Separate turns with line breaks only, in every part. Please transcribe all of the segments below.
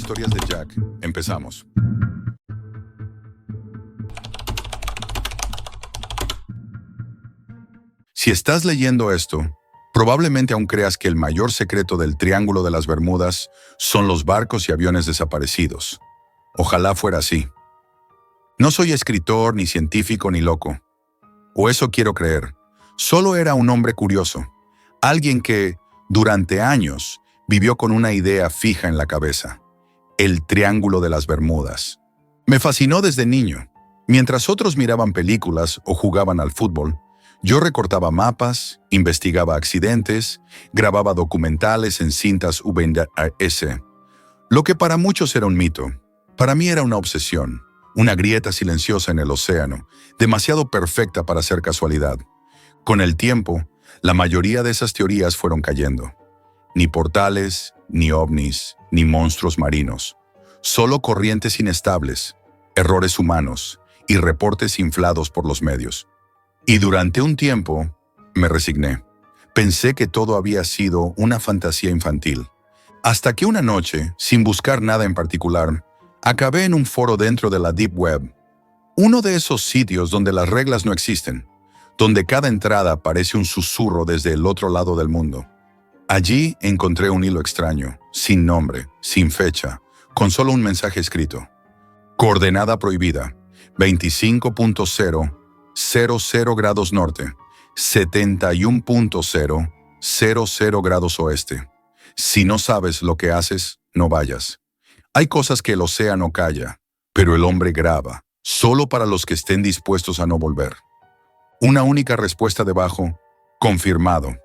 Historias de Jack. Empezamos. Si estás leyendo esto, probablemente aún creas que el mayor secreto del Triángulo de las Bermudas son los barcos y aviones desaparecidos. Ojalá fuera así. No soy escritor, ni científico, ni loco. O eso quiero creer. Solo era un hombre curioso. Alguien que, durante años, vivió con una idea fija en la cabeza. El Triángulo de las Bermudas. Me fascinó desde niño. Mientras otros miraban películas o jugaban al fútbol, yo recortaba mapas, investigaba accidentes, grababa documentales en cintas VHS. Lo que para muchos era un mito, para mí era una obsesión, una grieta silenciosa en el océano, demasiado perfecta para ser casualidad. Con el tiempo, la mayoría de esas teorías fueron cayendo. Ni portales, ni ovnis, ni monstruos marinos. Solo corrientes inestables, errores humanos y reportes inflados por los medios. Y durante un tiempo, me resigné. Pensé que todo había sido una fantasía infantil. Hasta que una noche, sin buscar nada en particular, acabé en un foro dentro de la Deep Web. Uno de esos sitios donde las reglas no existen, donde cada entrada parece un susurro desde el otro lado del mundo. Allí encontré un hilo extraño, sin nombre, sin fecha, con solo un mensaje escrito. Coordenada prohibida, 25.000 grados norte, 71.000 grados oeste. Si no sabes lo que haces, no vayas. Hay cosas que el océano calla, pero el hombre graba, solo para los que estén dispuestos a no volver. Una única respuesta debajo, confirmado.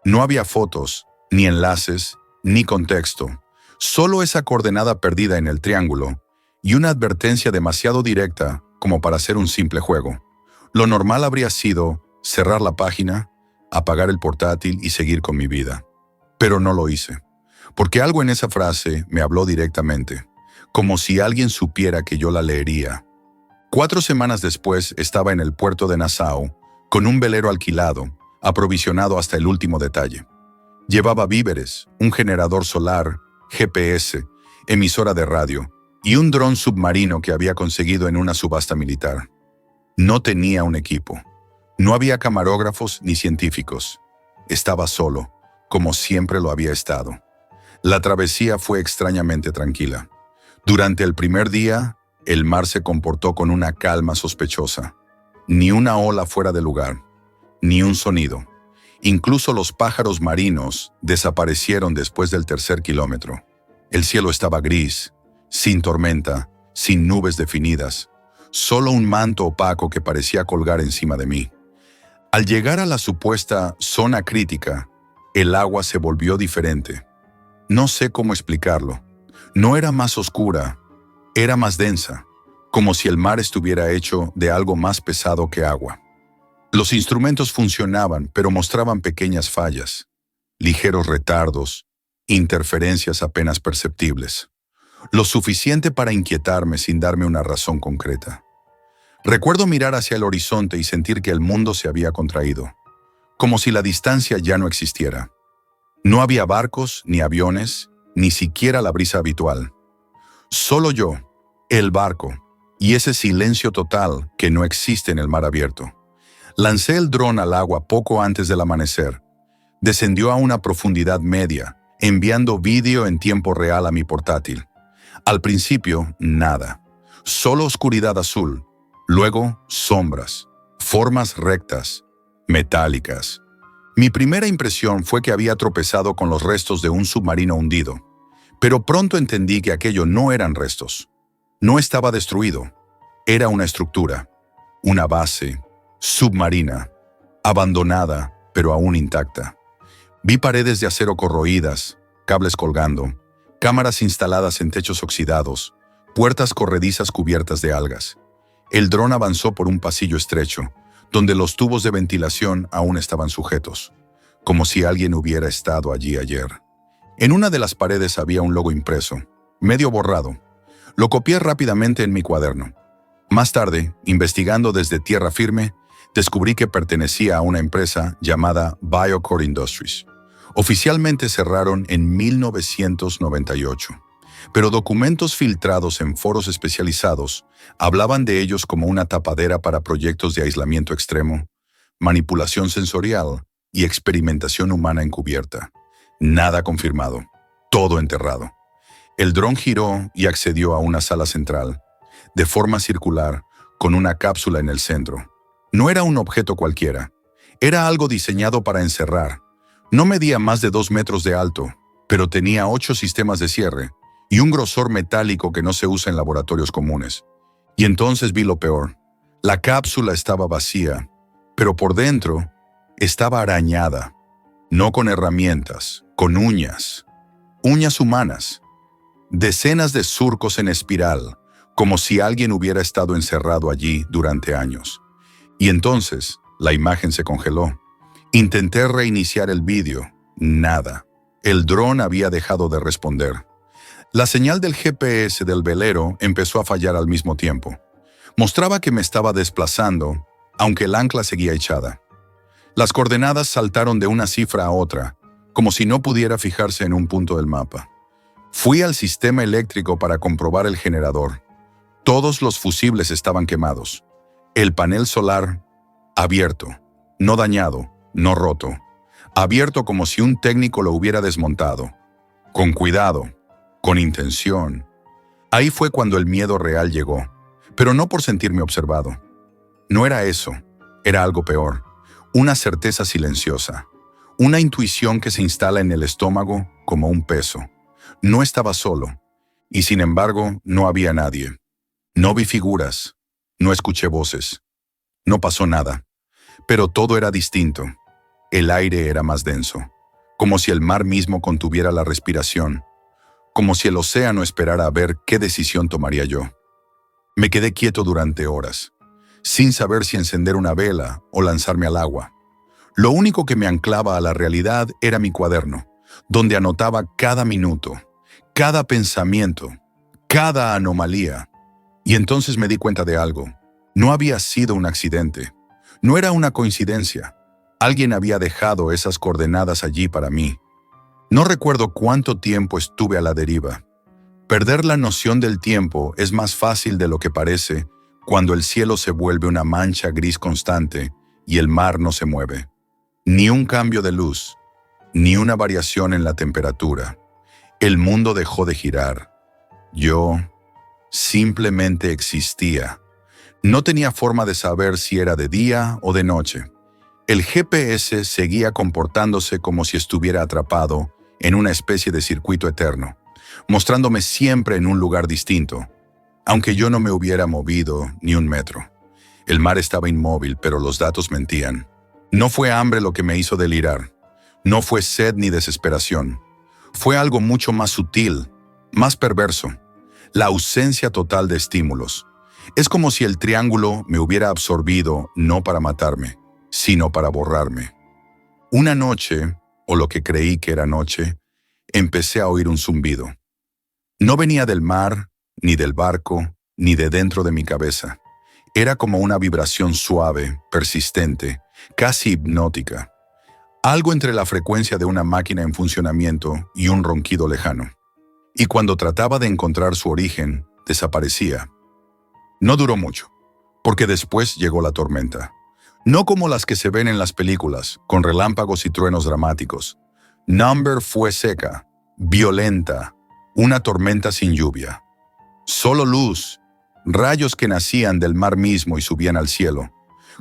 No había fotos, ni enlaces, ni contexto, solo esa coordenada perdida en el triángulo y una advertencia demasiado directa como para ser un simple juego. Lo normal habría sido cerrar la página, apagar el portátil y seguir con mi vida. Pero no lo hice, porque algo en esa frase me habló directamente, como si alguien supiera que yo la leería. 4 semanas después estaba en el puerto de Nassau, con un velero alquilado, aprovisionado hasta el último detalle. Llevaba víveres, un generador solar, GPS, emisora de radio y un dron submarino que había conseguido en una subasta militar. No tenía un equipo. No había camarógrafos ni científicos. Estaba solo, como siempre lo había estado. La travesía fue extrañamente tranquila. Durante el primer día, el mar se comportó con una calma sospechosa. Ni una ola fuera de lugar. Ni un sonido. Incluso los pájaros marinos desaparecieron después del 3er kilómetro. El cielo estaba gris, sin tormenta, sin nubes definidas, solo un manto opaco que parecía colgar encima de mí. Al llegar a la supuesta zona crítica, el agua se volvió diferente. No sé cómo explicarlo. No era más oscura, era más densa, como si el mar estuviera hecho de algo más pesado que agua. Los instrumentos funcionaban, pero mostraban pequeñas fallas, ligeros retardos, interferencias apenas perceptibles. Lo suficiente para inquietarme sin darme una razón concreta. Recuerdo mirar hacia el horizonte y sentir que el mundo se había contraído, como si la distancia ya no existiera. No había barcos, ni aviones, ni siquiera la brisa habitual. Solo yo, el barco, y ese silencio total que no existe en el mar abierto. Lancé el dron al agua poco antes del amanecer. Descendió a una profundidad media, enviando vídeo en tiempo real a mi portátil. Al principio, nada. Solo oscuridad azul. Luego, sombras. Formas rectas. Metálicas. Mi primera impresión fue que había tropezado con los restos de un submarino hundido. Pero pronto entendí que aquello no eran restos. No estaba destruido. Era una estructura. Una base. Submarina, abandonada, pero aún intacta. Vi paredes de acero corroídas, cables colgando, cámaras instaladas en techos oxidados, puertas corredizas cubiertas de algas. El dron avanzó por un pasillo estrecho, donde los tubos de ventilación aún estaban sujetos, como si alguien hubiera estado allí ayer. En una de las paredes había un logo impreso, medio borrado. Lo copié rápidamente en mi cuaderno. Más tarde, investigando desde tierra firme, descubrí que pertenecía a una empresa llamada BioCore Industries. Oficialmente cerraron en 1998. pero documentos filtrados en foros especializados hablaban de ellos como una tapadera para proyectos de aislamiento extremo, manipulación sensorial y experimentación humana encubierta. Nada confirmado, todo enterrado. El dron giró y accedió a una sala central, de forma circular, con una cápsula en el centro. No era un objeto cualquiera, era algo diseñado para encerrar. No medía más de 2 metros de alto, pero tenía 8 sistemas de cierre y un grosor metálico que no se usa en laboratorios comunes. Y entonces vi lo peor. La cápsula estaba vacía, pero por dentro estaba arañada. No con herramientas, con uñas. Uñas humanas. Decenas de surcos en espiral, como si alguien hubiera estado encerrado allí durante años. Y entonces, la imagen se congeló. Intenté reiniciar el vídeo. Nada. El dron había dejado de responder. La señal del GPS del velero empezó a fallar al mismo tiempo. Mostraba que me estaba desplazando, aunque el ancla seguía echada. Las coordenadas saltaron de una cifra a otra, como si no pudiera fijarse en un punto del mapa. Fui al sistema eléctrico para comprobar el generador. Todos los fusibles estaban quemados. El panel solar, abierto, no dañado, no roto. Abierto como si un técnico lo hubiera desmontado. Con cuidado, con intención. Ahí fue cuando el miedo real llegó, pero no por sentirme observado. No era eso, era algo peor. Una certeza silenciosa. Una intuición que se instala en el estómago como un peso. No estaba solo, y sin embargo no había nadie. No vi figuras, no escuché voces. No pasó nada, pero todo era distinto. El aire era más denso, como si el mar mismo contuviera la respiración, como si el océano esperara a ver qué decisión tomaría yo. Me quedé quieto durante horas, sin saber si encender una vela o lanzarme al agua. Lo único que me anclaba a la realidad era mi cuaderno, donde anotaba cada minuto, cada pensamiento, cada anomalía. Y entonces me di cuenta de algo. No había sido un accidente. No era una coincidencia. Alguien había dejado esas coordenadas allí para mí. No recuerdo cuánto tiempo estuve a la deriva. Perder la noción del tiempo es más fácil de lo que parece cuando el cielo se vuelve una mancha gris constante y el mar no se mueve. Ni un cambio de luz, ni una variación en la temperatura. El mundo dejó de girar. Yo simplemente existía. No tenía forma de saber si era de día o de noche. El GPS seguía comportándose como si estuviera atrapado en una especie de circuito eterno, mostrándome siempre en un lugar distinto, aunque yo no me hubiera movido ni un metro. El mar estaba inmóvil, pero los datos mentían. No fue hambre lo que me hizo delirar. No fue sed ni desesperación. Fue algo mucho más sutil, más perverso. La ausencia total de estímulos. Es como si el triángulo me hubiera absorbido no para matarme, sino para borrarme. Una noche, o lo que creí que era noche, empecé a oír un zumbido. No venía del mar, ni del barco, ni de dentro de mi cabeza. Era como una vibración suave, persistente, casi hipnótica. Algo entre la frecuencia de una máquina en funcionamiento y un ronquido lejano. Y cuando trataba de encontrar su origen, desaparecía. No duró mucho, porque después llegó la tormenta. No como las que se ven en las películas, con relámpagos y truenos dramáticos. Number fue seca, violenta, una tormenta sin lluvia. Solo luz, rayos que nacían del mar mismo y subían al cielo,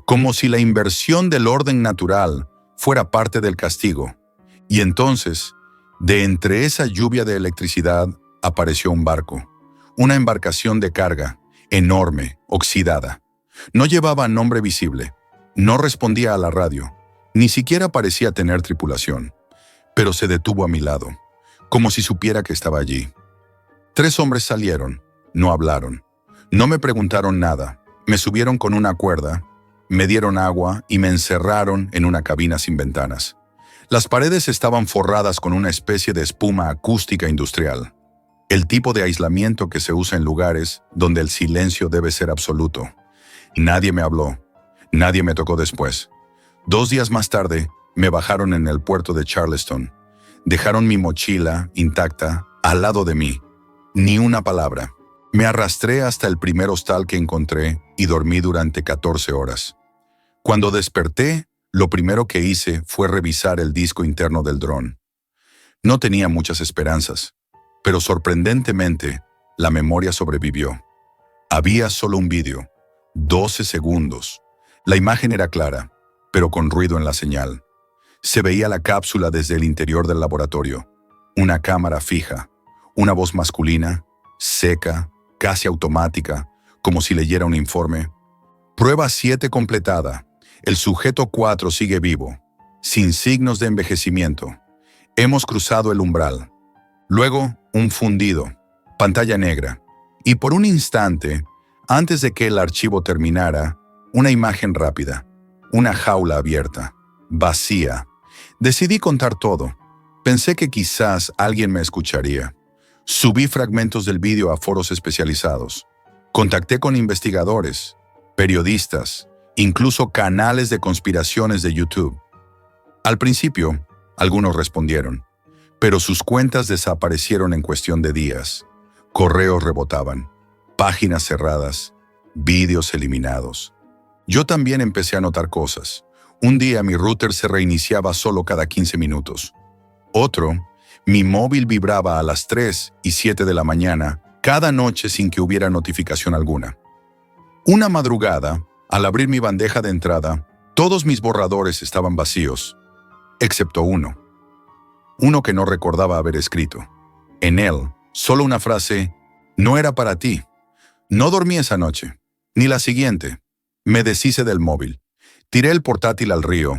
como si la inversión del orden natural fuera parte del castigo. Y entonces, de entre esa lluvia de electricidad, apareció un barco, una embarcación de carga, enorme, oxidada. No llevaba nombre visible, no respondía a la radio, ni siquiera parecía tener tripulación, pero se detuvo a mi lado, como si supiera que estaba allí. 3 hombres salieron, no hablaron, no me preguntaron nada, me subieron con una cuerda, me dieron agua y me encerraron en una cabina sin ventanas. Las paredes estaban forradas con una especie de espuma acústica industrial, el tipo de aislamiento que se usa en lugares donde el silencio debe ser absoluto. Nadie me habló, nadie me tocó después. 2 días más tarde, me bajaron en el puerto de Charleston. Dejaron mi mochila intacta al lado de mí. Ni una palabra. Me arrastré hasta el primer hostal que encontré y dormí durante 14 horas. Cuando desperté, lo primero que hice fue revisar el disco interno del dron. No tenía muchas esperanzas, pero sorprendentemente, la memoria sobrevivió. Había solo un vídeo, 12 segundos. La imagen era clara, pero con ruido en la señal. Se veía la cápsula desde el interior del laboratorio. Una cámara fija, una voz masculina, seca, casi automática, como si leyera un informe. Prueba 7 completada. El sujeto 4 sigue vivo, sin signos de envejecimiento. Hemos cruzado el umbral. Luego, un fundido, pantalla negra. Y por un instante, antes de que el archivo terminara, una imagen rápida. Una jaula abierta, vacía. Decidí contar todo. Pensé que quizás alguien me escucharía. Subí fragmentos del vídeo a foros especializados. Contacté con investigadores, periodistas, incluso canales de conspiraciones de YouTube. Al principio, algunos respondieron, pero sus cuentas desaparecieron en cuestión de días. Correos rebotaban, páginas cerradas, vídeos eliminados. Yo también empecé a notar cosas. Un día mi router se reiniciaba solo cada 15 minutos. Otro, mi móvil vibraba a las 3 y 7 de la mañana, cada noche sin que hubiera notificación alguna. Una madrugada, al abrir mi bandeja de entrada, todos mis borradores estaban vacíos, excepto uno. Uno que no recordaba haber escrito. En él, solo una frase: no era para ti. No dormí esa noche, ni la siguiente. Me deshice del móvil. Tiré el portátil al río.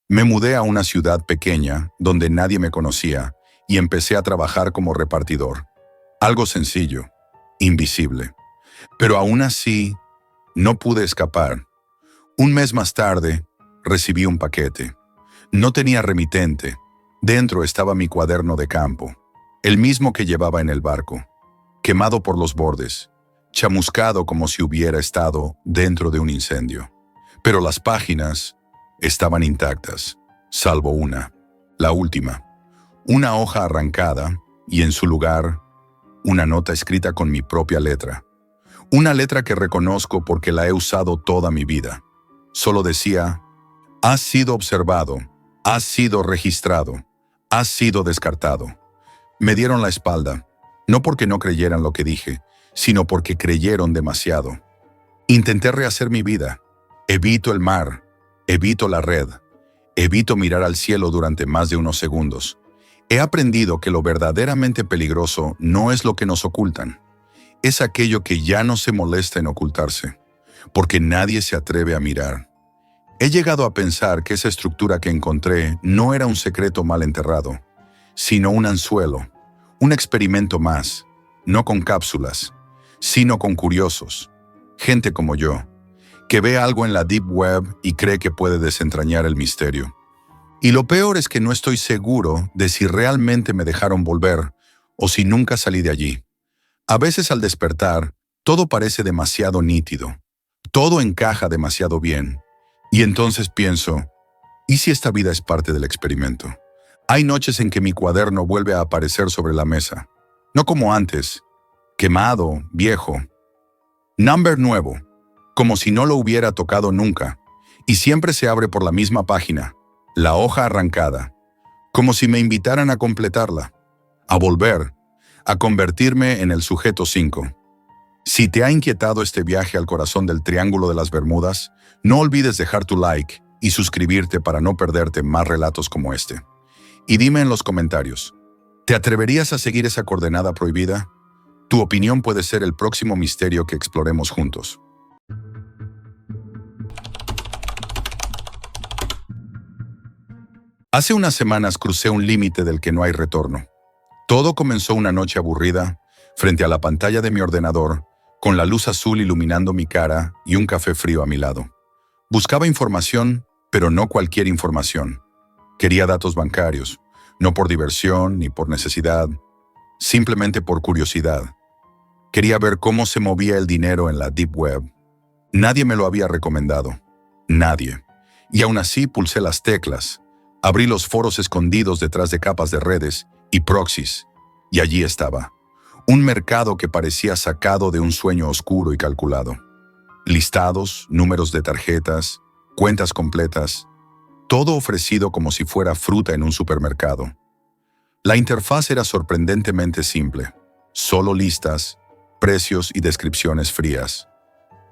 Me mudé a una ciudad pequeña, donde nadie me conocía, y empecé a trabajar como repartidor. Algo sencillo, invisible. Pero aún así, no pude escapar. Un mes más tarde, recibí un paquete. No tenía remitente. Dentro estaba mi cuaderno de campo, el mismo que llevaba en el barco, quemado por los bordes, chamuscado como si hubiera estado dentro de un incendio. Pero las páginas estaban intactas, salvo una, la última. Una hoja arrancada y en su lugar, una nota escrita con mi propia letra. Una letra que reconozco porque la he usado toda mi vida. Solo decía: has sido observado, has sido registrado, has sido descartado. Me dieron la espalda, no porque no creyeran lo que dije, sino porque creyeron demasiado. Intenté rehacer mi vida. Evito el mar, evito la red, evito mirar al cielo durante más de unos segundos. He aprendido que lo verdaderamente peligroso no es lo que nos ocultan. Es aquello que ya no se molesta en ocultarse, porque nadie se atreve a mirar. He llegado a pensar que esa estructura que encontré no era un secreto mal enterrado, sino un anzuelo, un experimento más, no con cápsulas, sino con curiosos, gente como yo, que ve algo en la Deep Web y cree que puede desentrañar el misterio. Y lo peor es que no estoy seguro de si realmente me dejaron volver o si nunca salí de allí. A veces al despertar, todo parece demasiado nítido, todo encaja demasiado bien. Y entonces pienso, ¿y si esta vida es parte del experimento? Hay noches en que mi cuaderno vuelve a aparecer sobre la mesa. No como antes, quemado, viejo. Number nuevo, como si no lo hubiera tocado nunca. Y siempre se abre por la misma página, la hoja arrancada, como si me invitaran a completarla, a volver, a convertirme en el sujeto 5. Si te ha inquietado este viaje al corazón del Triángulo de las Bermudas, no olvides dejar tu like y suscribirte para no perderte más relatos como este. Y dime en los comentarios, ¿te atreverías a seguir esa coordenada prohibida? Tu opinión puede ser el próximo misterio que exploremos juntos. Hace unas semanas crucé un límite del que no hay retorno. Todo comenzó una noche aburrida, frente a la pantalla de mi ordenador, con la luz azul iluminando mi cara y un café frío a mi lado. Buscaba información, pero no cualquier información. Quería datos bancarios, no por diversión ni por necesidad, simplemente por curiosidad. Quería ver cómo se movía el dinero en la Deep Web. Nadie me lo había recomendado. Nadie. Y aún así pulsé las teclas. Abrí los foros escondidos detrás de capas de redes y proxies, y allí estaba. Un mercado que parecía sacado de un sueño oscuro y calculado. Listados, números de tarjetas, cuentas completas, todo ofrecido como si fuera fruta en un supermercado. La interfaz era sorprendentemente simple, solo listas, precios y descripciones frías.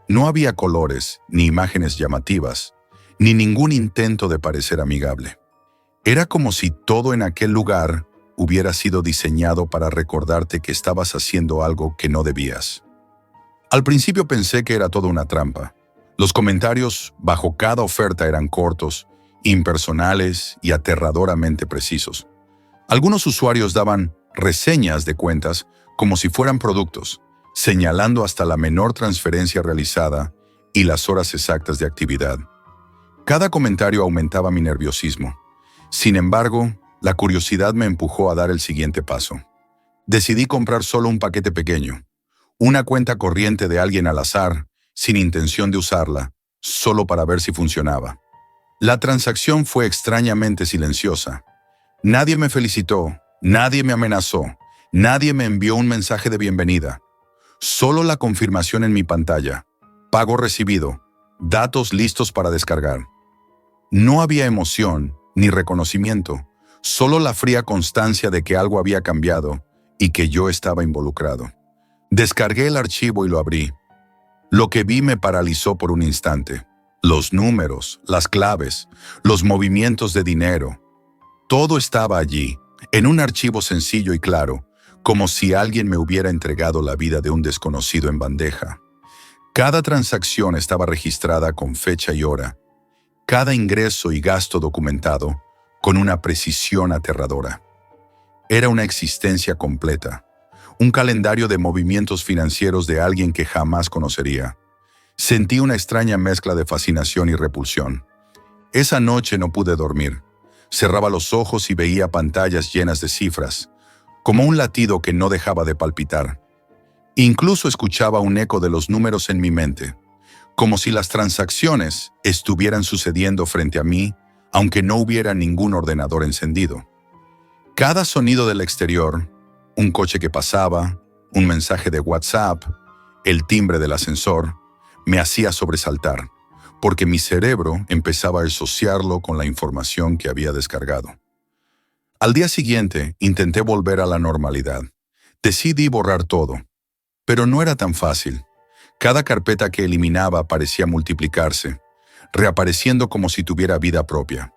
No había colores, ni imágenes llamativas, ni ningún intento de parecer amigable. Era como si todo en aquel lugar hubiera sido diseñado para recordarte que estabas haciendo algo que no debías. Al principio pensé que era toda una trampa. Los comentarios bajo cada oferta eran cortos, impersonales y aterradoramente precisos. Algunos usuarios daban reseñas de cuentas como si fueran productos, señalando hasta la menor transferencia realizada y las horas exactas de actividad. Cada comentario aumentaba mi nerviosismo. Sin embargo, la curiosidad me empujó a dar el siguiente paso. Decidí comprar solo un paquete pequeño, una cuenta corriente de alguien al azar, sin intención de usarla, solo para ver si funcionaba. La transacción fue extrañamente silenciosa. Nadie me felicitó, nadie me amenazó, nadie me envió un mensaje de bienvenida. Solo la confirmación en mi pantalla. Pago recibido. Datos listos para descargar. No había emoción ni reconocimiento, solo la fría constancia de que algo había cambiado y que yo estaba involucrado. Descargué el archivo y lo abrí. Lo que vi me paralizó por un instante. Los números, las claves, los movimientos de dinero. Todo estaba allí, en un archivo sencillo y claro, como si alguien me hubiera entregado la vida de un desconocido en bandeja. Cada transacción estaba registrada con fecha y hora. Cada ingreso y gasto documentado con una precisión aterradora. Era una existencia completa, un calendario de movimientos financieros de alguien que jamás conocería. Sentí una extraña mezcla de fascinación y repulsión. Esa noche no pude dormir. Cerraba los ojos y veía pantallas llenas de cifras, como un latido que no dejaba de palpitar. Incluso escuchaba un eco de los números en mi mente, como si las transacciones estuvieran sucediendo frente a mí, aunque no hubiera ningún ordenador encendido. Cada sonido del exterior, un coche que pasaba, un mensaje de WhatsApp, el timbre del ascensor, me hacía sobresaltar, porque mi cerebro empezaba a asociarlo con la información que había descargado. Al día siguiente, intenté volver a la normalidad. Decidí borrar todo, pero no era tan fácil. Cada carpeta que eliminaba parecía multiplicarse, reapareciendo como si tuviera vida propia.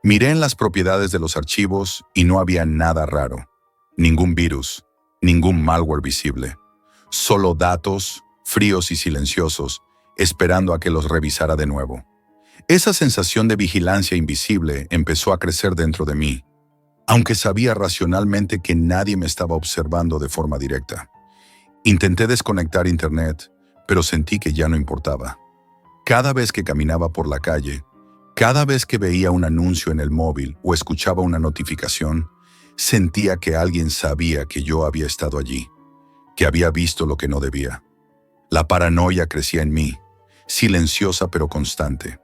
Miré en las propiedades de los archivos y no había nada raro. Ningún virus, ningún malware visible. Solo datos, fríos y silenciosos, esperando a que los revisara de nuevo. Esa sensación de vigilancia invisible empezó a crecer dentro de mí, aunque sabía racionalmente que nadie me estaba observando de forma directa. Intenté desconectar internet, pero sentí que ya no importaba. Cada vez que caminaba por la calle, cada vez que veía un anuncio en el móvil o escuchaba una notificación, sentía que alguien sabía que yo había estado allí, que había visto lo que no debía. La paranoia crecía en mí, silenciosa pero constante.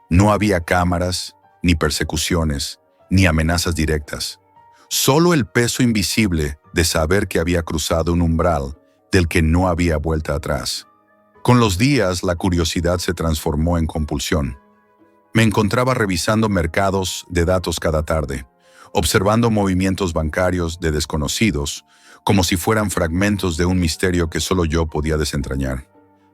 No había cámaras, ni persecuciones, ni amenazas directas. Solo el peso invisible de saber que había cruzado un umbral del que no había vuelta atrás. Con los días, la curiosidad se transformó en compulsión. Me encontraba revisando mercados de datos cada tarde, observando movimientos bancarios de desconocidos, como si fueran fragmentos de un misterio que solo yo podía desentrañar.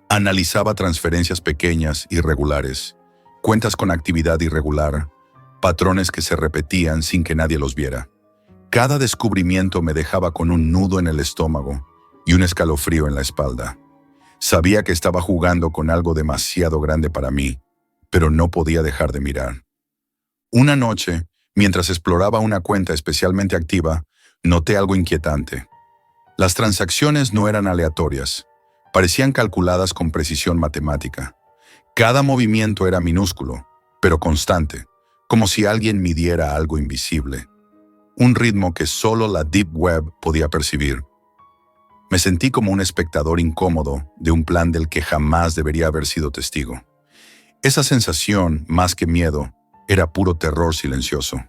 Analizaba transferencias pequeñas, irregulares, cuentas con actividad irregular, patrones que se repetían sin que nadie los viera. Cada descubrimiento me dejaba con un nudo en el estómago y un escalofrío en la espalda. Sabía que estaba jugando con algo demasiado grande para mí, pero no podía dejar de mirar. Una noche, mientras exploraba una cuenta especialmente activa, noté algo inquietante. Las transacciones no eran aleatorias, parecían calculadas con precisión matemática. Cada movimiento era minúsculo, pero constante, como si alguien midiera algo invisible. Un ritmo que solo la Deep Web podía percibir. Me sentí como un espectador incómodo de un plan del que jamás debería haber sido testigo. Esa sensación, más que miedo, era puro terror silencioso.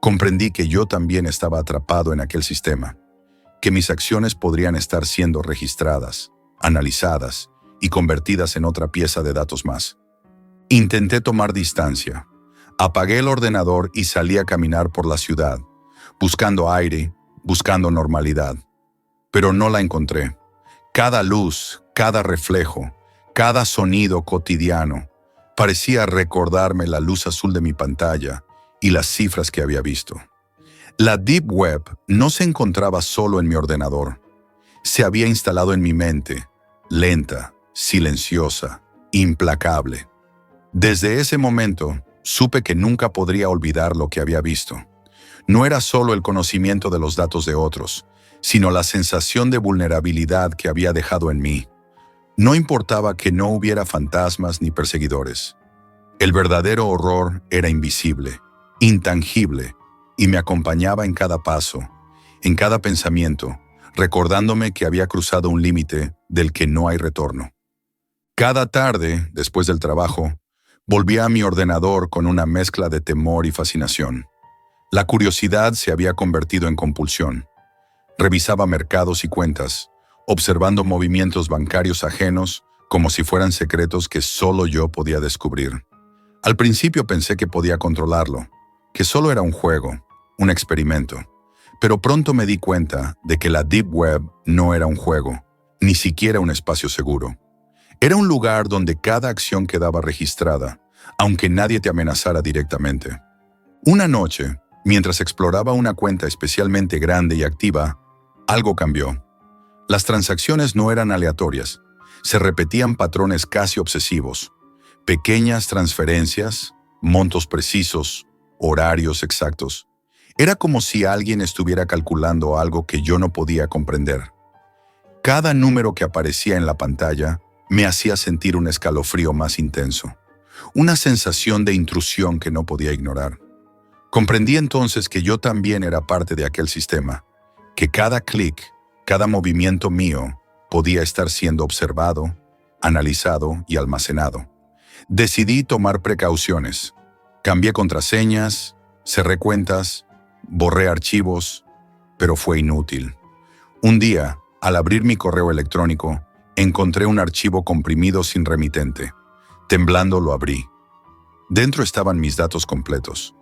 Comprendí que yo también estaba atrapado en aquel sistema, que mis acciones podrían estar siendo registradas, analizadas y convertidas en otra pieza de datos más. Intenté tomar distancia. Apagué el ordenador y salí a caminar por la ciudad, buscando aire, buscando normalidad. Pero no la encontré. Cada luz, cada reflejo, cada sonido cotidiano parecía recordarme la luz azul de mi pantalla y las cifras que había visto. La Deep Web no se encontraba solo en mi ordenador. Se había instalado en mi mente, lenta, silenciosa, implacable. Desde ese momento, supe que nunca podría olvidar lo que había visto. No era solo el conocimiento de los datos de otros, sino la sensación de vulnerabilidad que había dejado en mí. No importaba que no hubiera fantasmas ni perseguidores. El verdadero horror era invisible, intangible, y me acompañaba en cada paso, en cada pensamiento, recordándome que había cruzado un límite del que no hay retorno. Cada tarde, después del trabajo, volvía a mi ordenador con una mezcla de temor y fascinación. La curiosidad se había convertido en compulsión. Revisaba mercados y cuentas, observando movimientos bancarios ajenos como si fueran secretos que solo yo podía descubrir. Al principio pensé que podía controlarlo, que solo era un juego, un experimento. Pero pronto me di cuenta de que la Deep Web no era un juego, ni siquiera un espacio seguro. Era un lugar donde cada acción quedaba registrada, aunque nadie te amenazara directamente. Una noche, mientras exploraba una cuenta especialmente grande y activa, algo cambió. Las transacciones no eran aleatorias, se repetían patrones casi obsesivos. Pequeñas transferencias, montos precisos, horarios exactos. Era como si alguien estuviera calculando algo que yo no podía comprender. Cada número que aparecía en la pantalla me hacía sentir un escalofrío más intenso, una sensación de intrusión que no podía ignorar. Comprendí entonces que yo también era parte de aquel sistema, que cada clic, cada movimiento mío podía estar siendo observado, analizado y almacenado. Decidí tomar precauciones. Cambié contraseñas, cerré cuentas, borré archivos, pero fue inútil. Un día, al abrir mi correo electrónico, encontré un archivo comprimido sin remitente. Temblando lo abrí. Dentro estaban mis datos completos,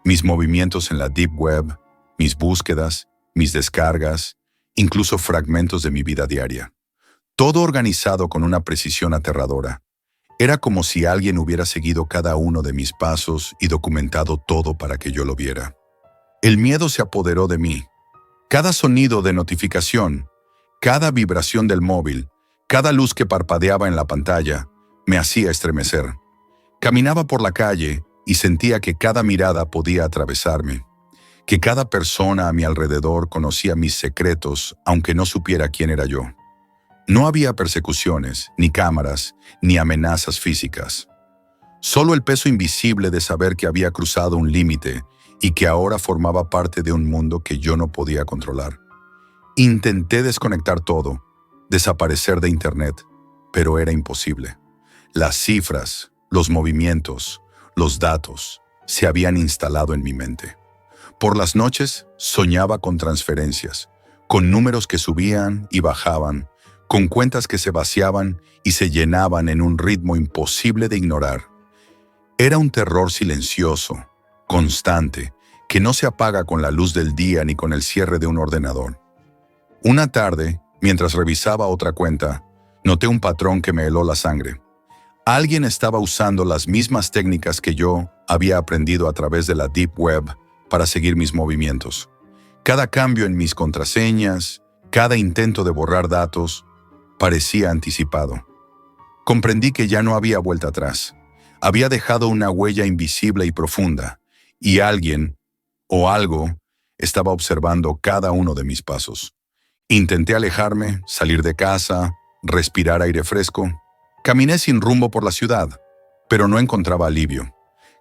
mis movimientos en la Deep Web, mis búsquedas, mis descargas, incluso fragmentos de mi vida diaria. Todo organizado con una precisión aterradora. Era como si alguien hubiera seguido cada uno de mis pasos y documentado todo para que yo lo viera. El miedo se apoderó de mí. Cada sonido de notificación, cada vibración del móvil, cada luz que parpadeaba en la pantalla, me hacía estremecer. Caminaba por la calle y sentía que cada mirada podía atravesarme, que cada persona a mi alrededor conocía mis secretos, aunque no supiera quién era yo. No había persecuciones, ni cámaras, ni amenazas físicas. Solo el peso invisible de saber que había cruzado un límite y que ahora formaba parte de un mundo que yo no podía controlar. Intenté desconectar todo, desaparecer de Internet, pero era imposible. Las cifras, los movimientos, los datos se habían instalado en mi mente. Por las noches soñaba con transferencias, con números que subían y bajaban, con cuentas que se vaciaban y se llenaban en un ritmo imposible de ignorar. Era un terror silencioso, constante, que no se apaga con la luz del día ni con el cierre de un ordenador. Una tarde, mientras revisaba otra cuenta, noté un patrón que me heló la sangre. Alguien estaba usando las mismas técnicas que yo había aprendido a través de la Deep Web para seguir mis movimientos. Cada cambio en mis contraseñas, cada intento de borrar datos, parecía anticipado. Comprendí que ya no había vuelta atrás. Había dejado una huella invisible y profunda, y alguien, o algo, estaba observando cada uno de mis pasos. Intenté alejarme, salir de casa, respirar aire fresco. Caminé sin rumbo por la ciudad, pero no encontraba alivio.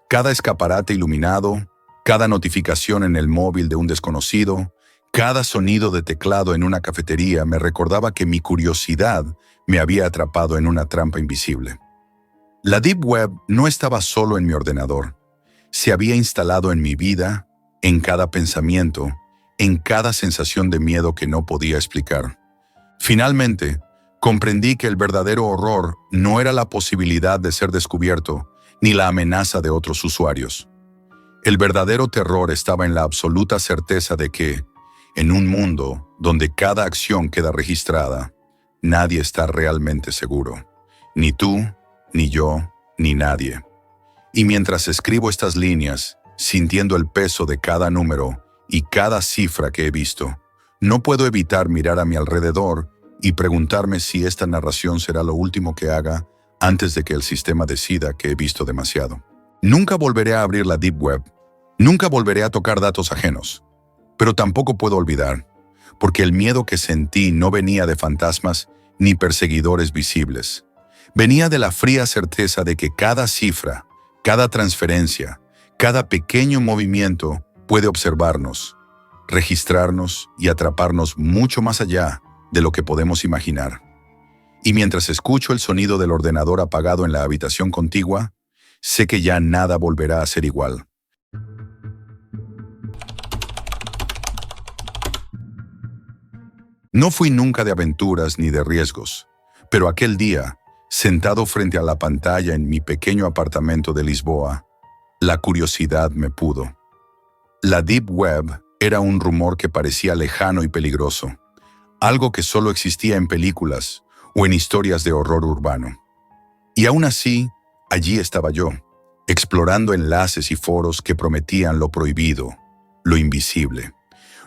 Cada escaparate iluminado, cada notificación en el móvil de un desconocido, cada sonido de teclado en una cafetería me recordaba que mi curiosidad me había atrapado en una trampa invisible. La Deep Web no estaba solo en mi ordenador. Se había instalado en mi vida, en cada pensamiento, en cada sensación de miedo que no podía explicar. Finalmente, comprendí que el verdadero horror no era la posibilidad de ser descubierto, ni la amenaza de otros usuarios. El verdadero terror estaba en la absoluta certeza de que, en un mundo donde cada acción queda registrada, nadie está realmente seguro. Ni tú, ni yo, ni nadie. Y mientras escribo estas líneas, sintiendo el peso de cada número y cada cifra que he visto, no puedo evitar mirar a mi alrededor y preguntarme si esta narración será lo último que haga antes de que el sistema decida que he visto demasiado. Nunca volveré a abrir la Deep Web. Nunca volveré a tocar datos ajenos. Pero tampoco puedo olvidar, porque el miedo que sentí no venía de fantasmas ni perseguidores visibles. Venía de la fría certeza de que cada cifra, cada transferencia, cada pequeño movimiento puede observarnos, registrarnos y atraparnos mucho más allá de lo que podemos imaginar. Y mientras escucho el sonido del ordenador apagado en la habitación contigua, sé que ya nada volverá a ser igual. No fui nunca de aventuras ni de riesgos, pero aquel día, sentado frente a la pantalla en mi pequeño apartamento de Lisboa, la curiosidad me pudo. La Deep Web era un rumor que parecía lejano y peligroso, algo que solo existía en películas o en historias de horror urbano. Y aún así, allí estaba yo, explorando enlaces y foros que prometían lo prohibido, lo invisible.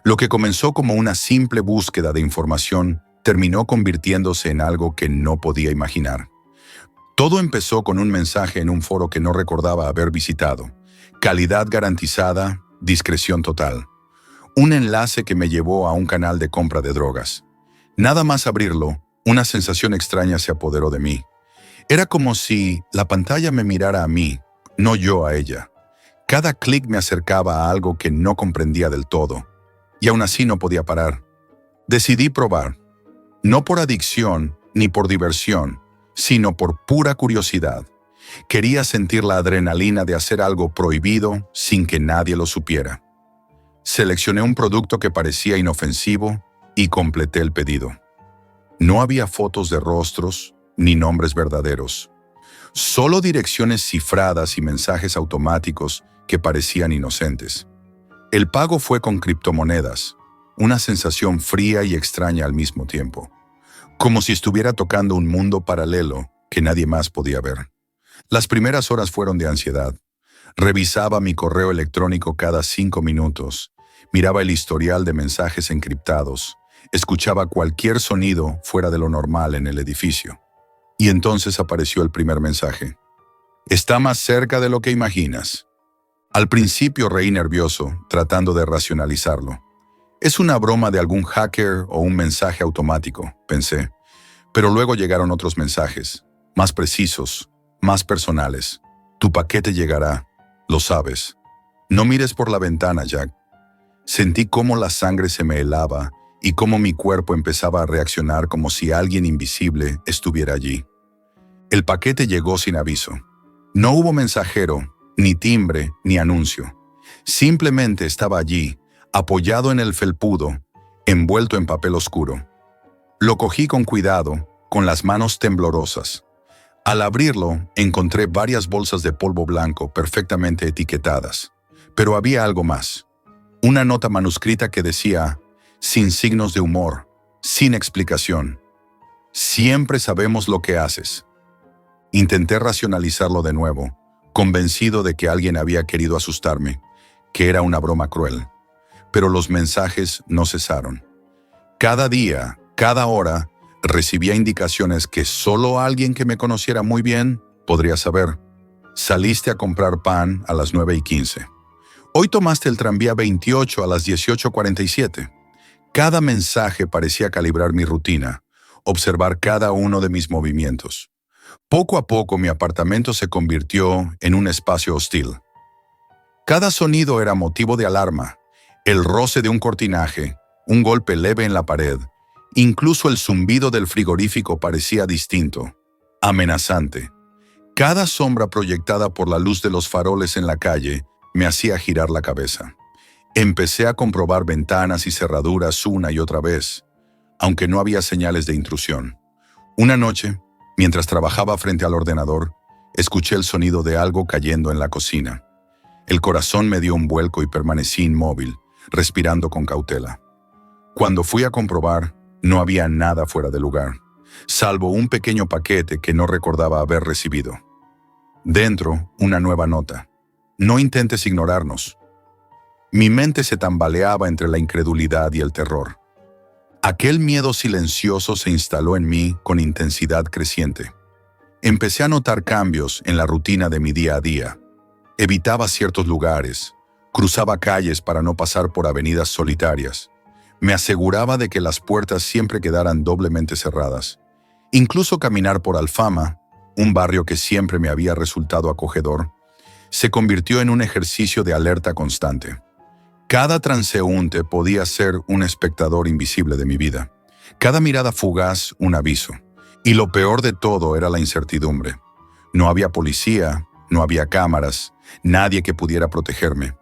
Lo que comenzó como una simple búsqueda de información terminó convirtiéndose en algo que no podía imaginar. Todo empezó con un mensaje en un foro que no recordaba haber visitado. Calidad garantizada, discreción total. Un enlace que me llevó a un canal de compra de drogas. Nada más abrirlo, una sensación extraña se apoderó de mí. Era como si la pantalla me mirara a mí, no yo a ella. Cada clic me acercaba a algo que no comprendía del todo. Y aún así no podía parar. Decidí probar, no por adicción ni por diversión, sino por pura curiosidad. Quería sentir la adrenalina de hacer algo prohibido sin que nadie lo supiera. Seleccioné un producto que parecía inofensivo y completé el pedido. No había fotos de rostros ni nombres verdaderos, solo direcciones cifradas y mensajes automáticos que parecían inocentes. El pago fue con criptomonedas, una sensación fría y extraña al mismo tiempo, como si estuviera tocando un mundo paralelo que nadie más podía ver. Las primeras horas fueron de ansiedad. Revisaba mi correo electrónico cada 5 minutos, miraba el historial de mensajes encriptados, escuchaba cualquier sonido fuera de lo normal en el edificio. Y entonces apareció el primer mensaje. Está más cerca de lo que imaginas. Al principio reí nervioso, tratando de racionalizarlo. Es una broma de algún hacker o un mensaje automático, pensé. Pero luego llegaron otros mensajes, más precisos, más personales. Tu paquete llegará, lo sabes. No mires por la ventana, Jack. Sentí cómo la sangre se me helaba y cómo mi cuerpo empezaba a reaccionar como si alguien invisible estuviera allí. El paquete llegó sin aviso. No hubo mensajero, ni timbre, ni anuncio. Simplemente estaba allí, apoyado en el felpudo, envuelto en papel oscuro. Lo cogí con cuidado, con las manos temblorosas. Al abrirlo, encontré varias bolsas de polvo blanco perfectamente etiquetadas. Pero había algo más. Una nota manuscrita que decía, sin signos de humor, sin explicación. Siempre sabemos lo que haces. Intenté racionalizarlo de nuevo, convencido de que alguien había querido asustarme, que era una broma cruel. Pero los mensajes no cesaron. Cada día, cada hora, recibía indicaciones que solo alguien que me conociera muy bien podría saber. Saliste a comprar pan a las 9:15. Hoy tomaste el tranvía 28 a las 18:47. Cada mensaje parecía calibrar mi rutina, observar cada uno de mis movimientos. Poco a poco mi apartamento se convirtió en un espacio hostil. Cada sonido era motivo de alarma, el roce de un cortinaje, un golpe leve en la pared, incluso el zumbido del frigorífico parecía distinto, amenazante. Cada sombra proyectada por la luz de los faroles en la calle me hacía girar la cabeza. Empecé a comprobar ventanas y cerraduras una y otra vez, aunque no había señales de intrusión. Una noche, mientras trabajaba frente al ordenador, escuché el sonido de algo cayendo en la cocina. El corazón me dio un vuelco y permanecí inmóvil, respirando con cautela. Cuando fui a comprobar, no había nada fuera de lugar, salvo un pequeño paquete que no recordaba haber recibido. Dentro, una nueva nota. No intentes ignorarnos. Mi mente se tambaleaba entre la incredulidad y el terror. Aquel miedo silencioso se instaló en mí con intensidad creciente. Empecé a notar cambios en la rutina de mi día a día. Evitaba ciertos lugares, cruzaba calles para no pasar por avenidas solitarias. Me aseguraba de que las puertas siempre quedaran doblemente cerradas. Incluso caminar por Alfama, un barrio que siempre me había resultado acogedor, se convirtió en un ejercicio de alerta constante. Cada transeúnte podía ser un espectador invisible de mi vida. Cada mirada fugaz, un aviso. Y lo peor de todo era la incertidumbre. No había policía, no había cámaras, nadie que pudiera protegerme.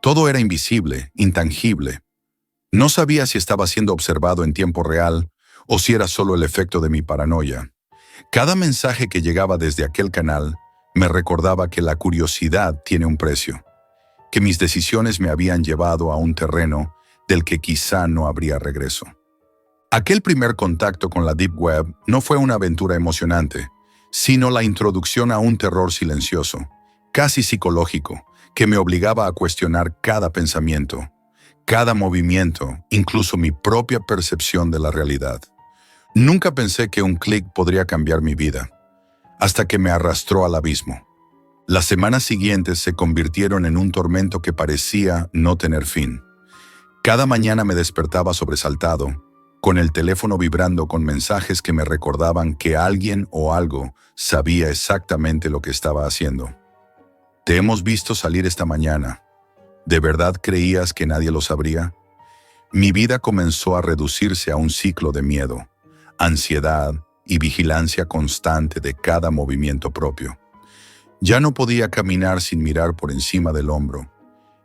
Todo era invisible, intangible. No sabía si estaba siendo observado en tiempo real o si era solo el efecto de mi paranoia. Cada mensaje que llegaba desde aquel canal me recordaba que la curiosidad tiene un precio, que mis decisiones me habían llevado a un terreno del que quizá no habría regreso. Aquel primer contacto con la Deep Web no fue una aventura emocionante, sino la introducción a un terror silencioso, casi psicológico, que me obligaba a cuestionar cada pensamiento, cada movimiento, incluso mi propia percepción de la realidad. Nunca pensé que un clic podría cambiar mi vida, hasta que me arrastró al abismo. Las semanas siguientes se convirtieron en un tormento que parecía no tener fin. Cada mañana me despertaba sobresaltado, con el teléfono vibrando con mensajes que me recordaban que alguien o algo sabía exactamente lo que estaba haciendo. Te hemos visto salir esta mañana. ¿De verdad creías que nadie lo sabría? Mi vida comenzó a reducirse a un ciclo de miedo, ansiedad y vigilancia constante de cada movimiento propio. Ya no podía caminar sin mirar por encima del hombro,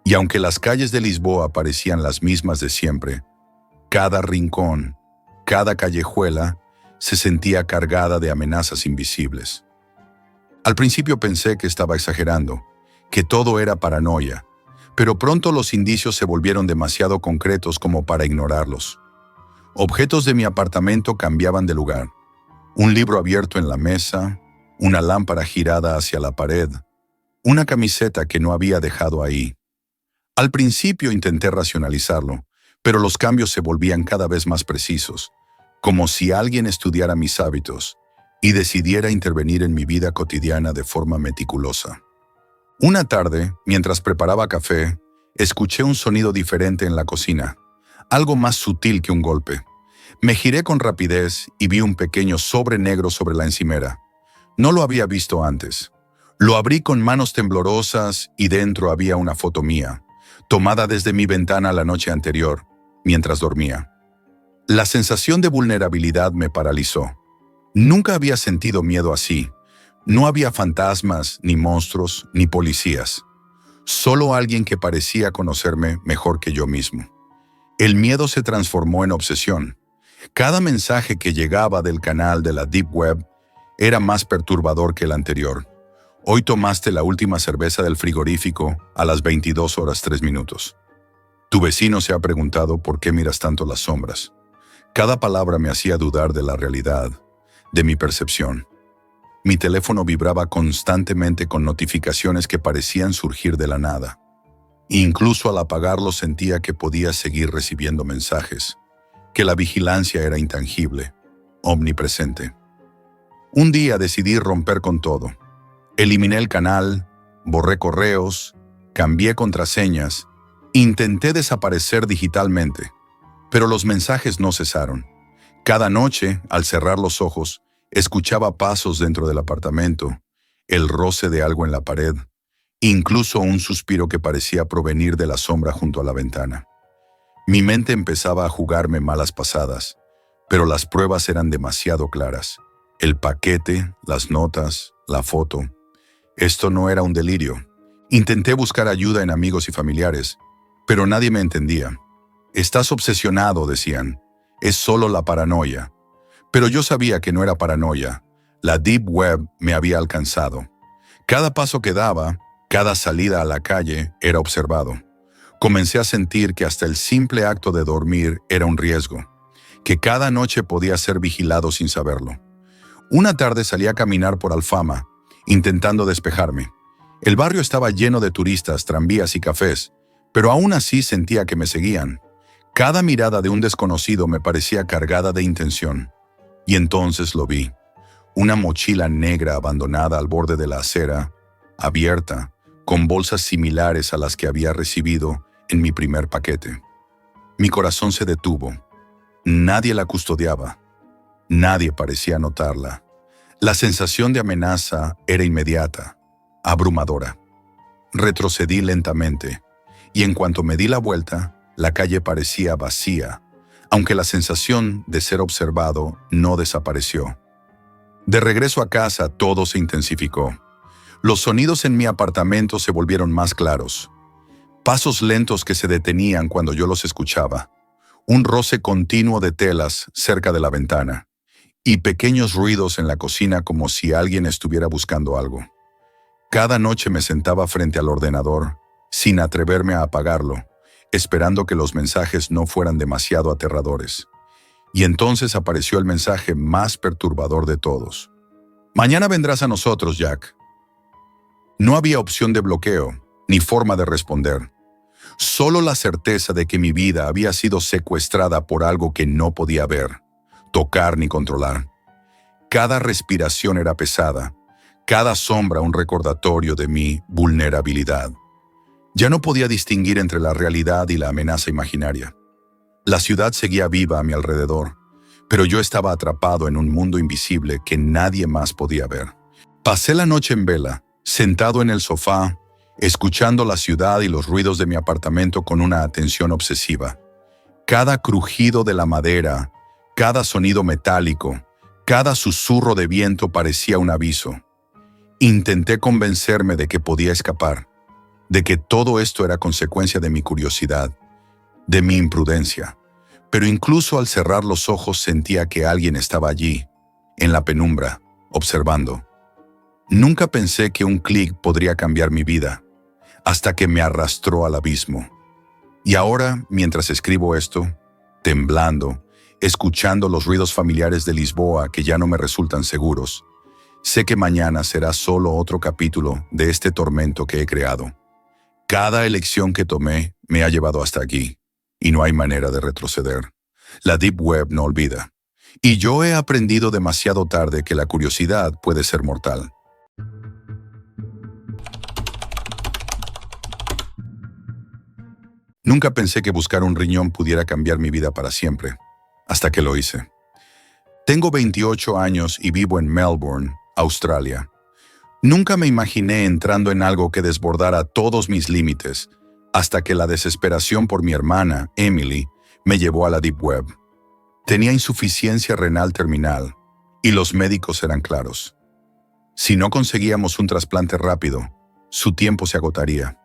y aunque las calles de Lisboa parecían las mismas de siempre, cada rincón, cada callejuela se sentía cargada de amenazas invisibles. Al principio pensé que estaba exagerando, que todo era paranoia, pero pronto los indicios se volvieron demasiado concretos como para ignorarlos. Objetos de mi apartamento cambiaban de lugar. Un libro abierto en la mesa, una lámpara girada hacia la pared, una camiseta que no había dejado ahí. Al principio intenté racionalizarlo, pero los cambios se volvían cada vez más precisos, como si alguien estudiara mis hábitos y decidiera intervenir en mi vida cotidiana de forma meticulosa. Una tarde, mientras preparaba café, escuché un sonido diferente en la cocina, algo más sutil que un golpe. Me giré con rapidez y vi un pequeño sobre negro sobre la encimera. No lo había visto antes. Lo abrí con manos temblorosas y dentro había una foto mía, tomada desde mi ventana la noche anterior, mientras dormía. La sensación de vulnerabilidad me paralizó. Nunca había sentido miedo así. No había fantasmas, ni monstruos, ni policías. Solo alguien que parecía conocerme mejor que yo mismo. El miedo se transformó en obsesión. Cada mensaje que llegaba del canal de la Deep Web era más perturbador que el anterior. Hoy tomaste la última cerveza del frigorífico a las 22:03. Tu vecino se ha preguntado por qué miras tanto las sombras. Cada palabra me hacía dudar de la realidad, de mi percepción. Mi teléfono vibraba constantemente con notificaciones que parecían surgir de la nada. Incluso al apagarlo sentía que podía seguir recibiendo mensajes, que la vigilancia era intangible, omnipresente. Un día decidí romper con todo. Eliminé el canal, borré correos, cambié contraseñas, intenté desaparecer digitalmente, pero los mensajes no cesaron. Cada noche, al cerrar los ojos, escuchaba pasos dentro del apartamento, el roce de algo en la pared, incluso un suspiro que parecía provenir de la sombra junto a la ventana. Mi mente empezaba a jugarme malas pasadas, pero las pruebas eran demasiado claras. El paquete, las notas, la foto. Esto no era un delirio. Intenté buscar ayuda en amigos y familiares, Pero nadie me entendía. Estás obsesionado, decían. Es solo la paranoia. Pero yo sabía que no era paranoia. La Deep Web me había alcanzado. Cada paso que daba, cada salida a la calle, era observado. Comencé a sentir que hasta el simple acto de dormir era un riesgo, que cada noche podía ser vigilado sin saberlo. Una tarde salí a caminar por Alfama, intentando despejarme. El barrio estaba lleno de turistas, tranvías y cafés, pero aún así sentía que me seguían. Cada mirada de un desconocido me parecía cargada de intención. Y entonces lo vi. Una mochila negra abandonada al borde de la acera, abierta, con bolsas similares a las que había recibido en mi primer paquete. Mi corazón se detuvo. Nadie la custodiaba. Nadie parecía notarla. La sensación de amenaza era inmediata, abrumadora. Retrocedí lentamente, y en cuanto me di la vuelta, la calle parecía vacía, aunque la sensación de ser observado no desapareció. De regreso a casa, todo se intensificó. Los sonidos en mi apartamento se volvieron más claros. Pasos lentos que se detenían cuando yo los escuchaba. Un roce continuo de telas cerca de la ventana. Y pequeños ruidos en la cocina como si alguien estuviera buscando algo. Cada noche me sentaba frente al ordenador, sin atreverme a apagarlo, esperando que los mensajes no fueran demasiado aterradores. Y entonces apareció el mensaje más perturbador de todos. Mañana vendrás a nosotros, Jack. No había opción de bloqueo, ni forma de responder. Solo la certeza de que mi vida había sido secuestrada por algo que no podía ver, tocar ni controlar. Cada respiración era pesada, cada sombra un recordatorio de mi vulnerabilidad. Ya no podía distinguir entre la realidad y la amenaza imaginaria. La ciudad seguía viva a mi alrededor, pero yo estaba atrapado en un mundo invisible que nadie más podía ver. Pasé la noche en vela, sentado en el sofá, escuchando la ciudad y los ruidos de mi apartamento con una atención obsesiva. Cada crujido de la madera, cada sonido metálico, cada susurro de viento parecía un aviso. Intenté convencerme de que podía escapar, de que todo esto era consecuencia de mi curiosidad, de mi imprudencia. Pero incluso al cerrar los ojos sentía que alguien estaba allí, en la penumbra, observando. Nunca pensé que un clic podría cambiar mi vida, hasta que me arrastró al abismo. Y ahora, mientras escribo esto, temblando, escuchando los ruidos familiares de Lisboa que ya no me resultan seguros, sé que mañana será solo otro capítulo de este tormento que he creado. Cada elección que tomé me ha llevado hasta aquí. Y no hay manera de retroceder. La Deep Web no olvida. Y yo he aprendido demasiado tarde que la curiosidad puede ser mortal. Nunca pensé que buscar un riñón pudiera cambiar mi vida para siempre, hasta que lo hice. Tengo 28 años y vivo en Melbourne, Australia. Nunca me imaginé entrando en algo que desbordara todos mis límites, hasta que la desesperación por mi hermana, Emily, me llevó a la Deep Web. Tenía insuficiencia renal terminal, y los médicos eran claros. Si no conseguíamos un trasplante rápido, su tiempo se agotaría.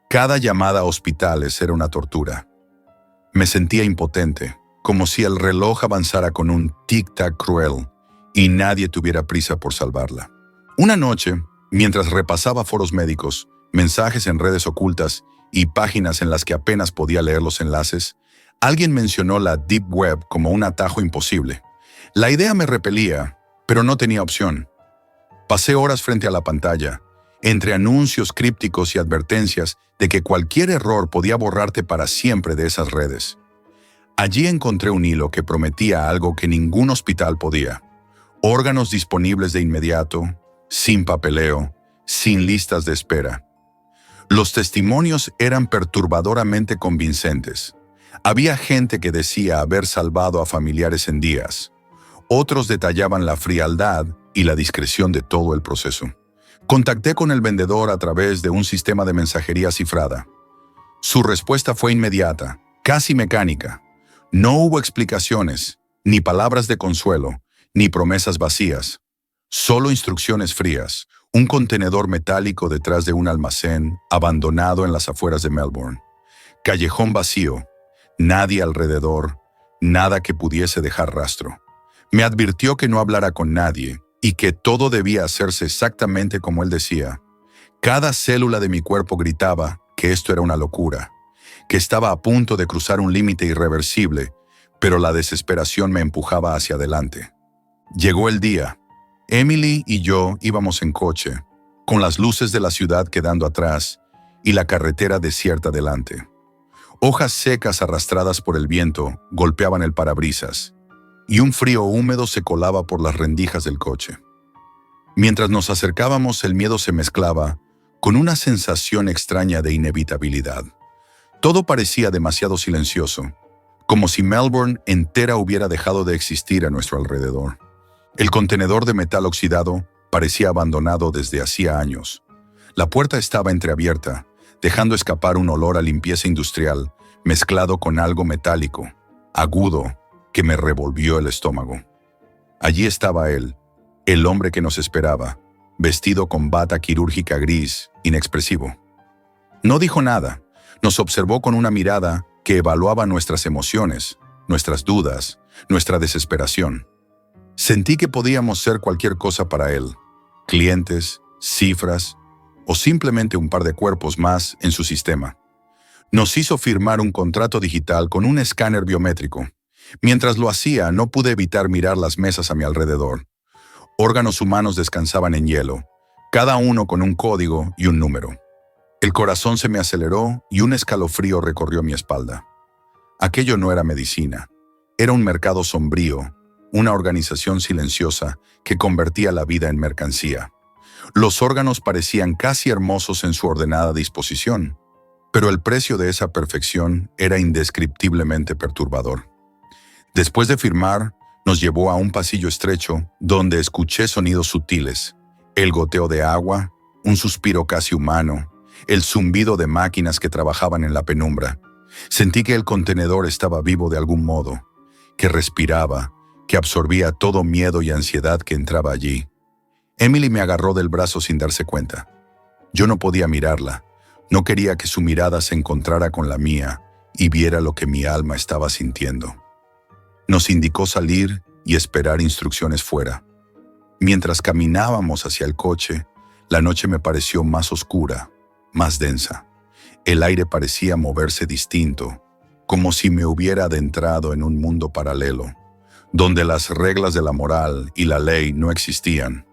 Cada llamada a hospitales era una tortura. Me sentía impotente, como si el reloj avanzara con un tic-tac cruel, y nadie tuviera prisa por salvarla. Una noche, mientras repasaba foros médicos, mensajes en redes ocultas y páginas en las que apenas podía leer los enlaces, alguien mencionó la Deep Web como un atajo imposible. La idea me repelía, pero no tenía opción. Pasé horas frente a la pantalla, entre anuncios crípticos y advertencias de que cualquier error podía borrarte para siempre de esas redes. Allí encontré un hilo que prometía algo que ningún hospital podía: órganos disponibles de inmediato, sin papeleo, sin listas de espera. Los testimonios eran perturbadoramente convincentes. Había gente que decía haber salvado a familiares en días. Otros detallaban la frialdad y la discreción de todo el proceso. Contacté con el vendedor a través de un sistema de mensajería cifrada. Su respuesta fue inmediata, casi mecánica. No hubo explicaciones, ni palabras de consuelo, ni promesas vacías. Solo instrucciones frías, un contenedor metálico detrás de un almacén abandonado en las afueras de Melbourne. Callejón vacío, nadie alrededor, nada que pudiese dejar rastro. Me advirtió que no hablara con nadie y que todo debía hacerse exactamente como él decía. Cada célula de mi cuerpo gritaba que esto era una locura, que estaba a punto de cruzar un límite irreversible, pero la desesperación me empujaba hacia adelante. Llegó el día. Emily y yo íbamos en coche, con las luces de la ciudad quedando atrás y la carretera desierta delante. Hojas secas arrastradas por el viento golpeaban el parabrisas, y un frío húmedo se colaba por las rendijas del coche. Mientras nos acercábamos, el miedo se mezclaba con una sensación extraña de inevitabilidad. Todo parecía demasiado silencioso, como si Melbourne entera hubiera dejado de existir a nuestro alrededor. El contenedor de metal oxidado parecía abandonado desde hacía años. La puerta estaba entreabierta, dejando escapar un olor a limpieza industrial mezclado con algo metálico, agudo, que me revolvió el estómago. Allí estaba él, el hombre que nos esperaba, vestido con bata quirúrgica gris, inexpresivo. No dijo nada, nos observó con una mirada que evaluaba nuestras emociones, nuestras dudas, nuestra desesperación. Sentí que podíamos ser cualquier cosa para él, clientes, cifras o simplemente un par de cuerpos más en su sistema. Nos hizo firmar un contrato digital con un escáner biométrico. Mientras lo hacía, no pude evitar mirar las mesas a mi alrededor. Órganos humanos descansaban en hielo, cada uno con un código y un número. El corazón se me aceleró y un escalofrío recorrió mi espalda. Aquello no era medicina, era un mercado sombrío, una organización silenciosa que convertía la vida en mercancía. Los órganos parecían casi hermosos en su ordenada disposición, pero el precio de esa perfección era indescriptiblemente perturbador. Después de firmar, nos llevó a un pasillo estrecho donde escuché sonidos sutiles, el goteo de agua, un suspiro casi humano, el zumbido de máquinas que trabajaban en la penumbra. Sentí que el contenedor estaba vivo de algún modo, que respiraba, que absorbía todo miedo y ansiedad que entraba allí. Emily me agarró del brazo sin darse cuenta. Yo no podía mirarla, no quería que su mirada se encontrara con la mía y viera lo que mi alma estaba sintiendo. Nos indicó salir y esperar instrucciones fuera. Mientras caminábamos hacia el coche, la noche me pareció más oscura, más densa. El aire parecía moverse distinto, como si me hubiera adentrado en un mundo paralelo, donde las reglas de la moral y la ley no existían.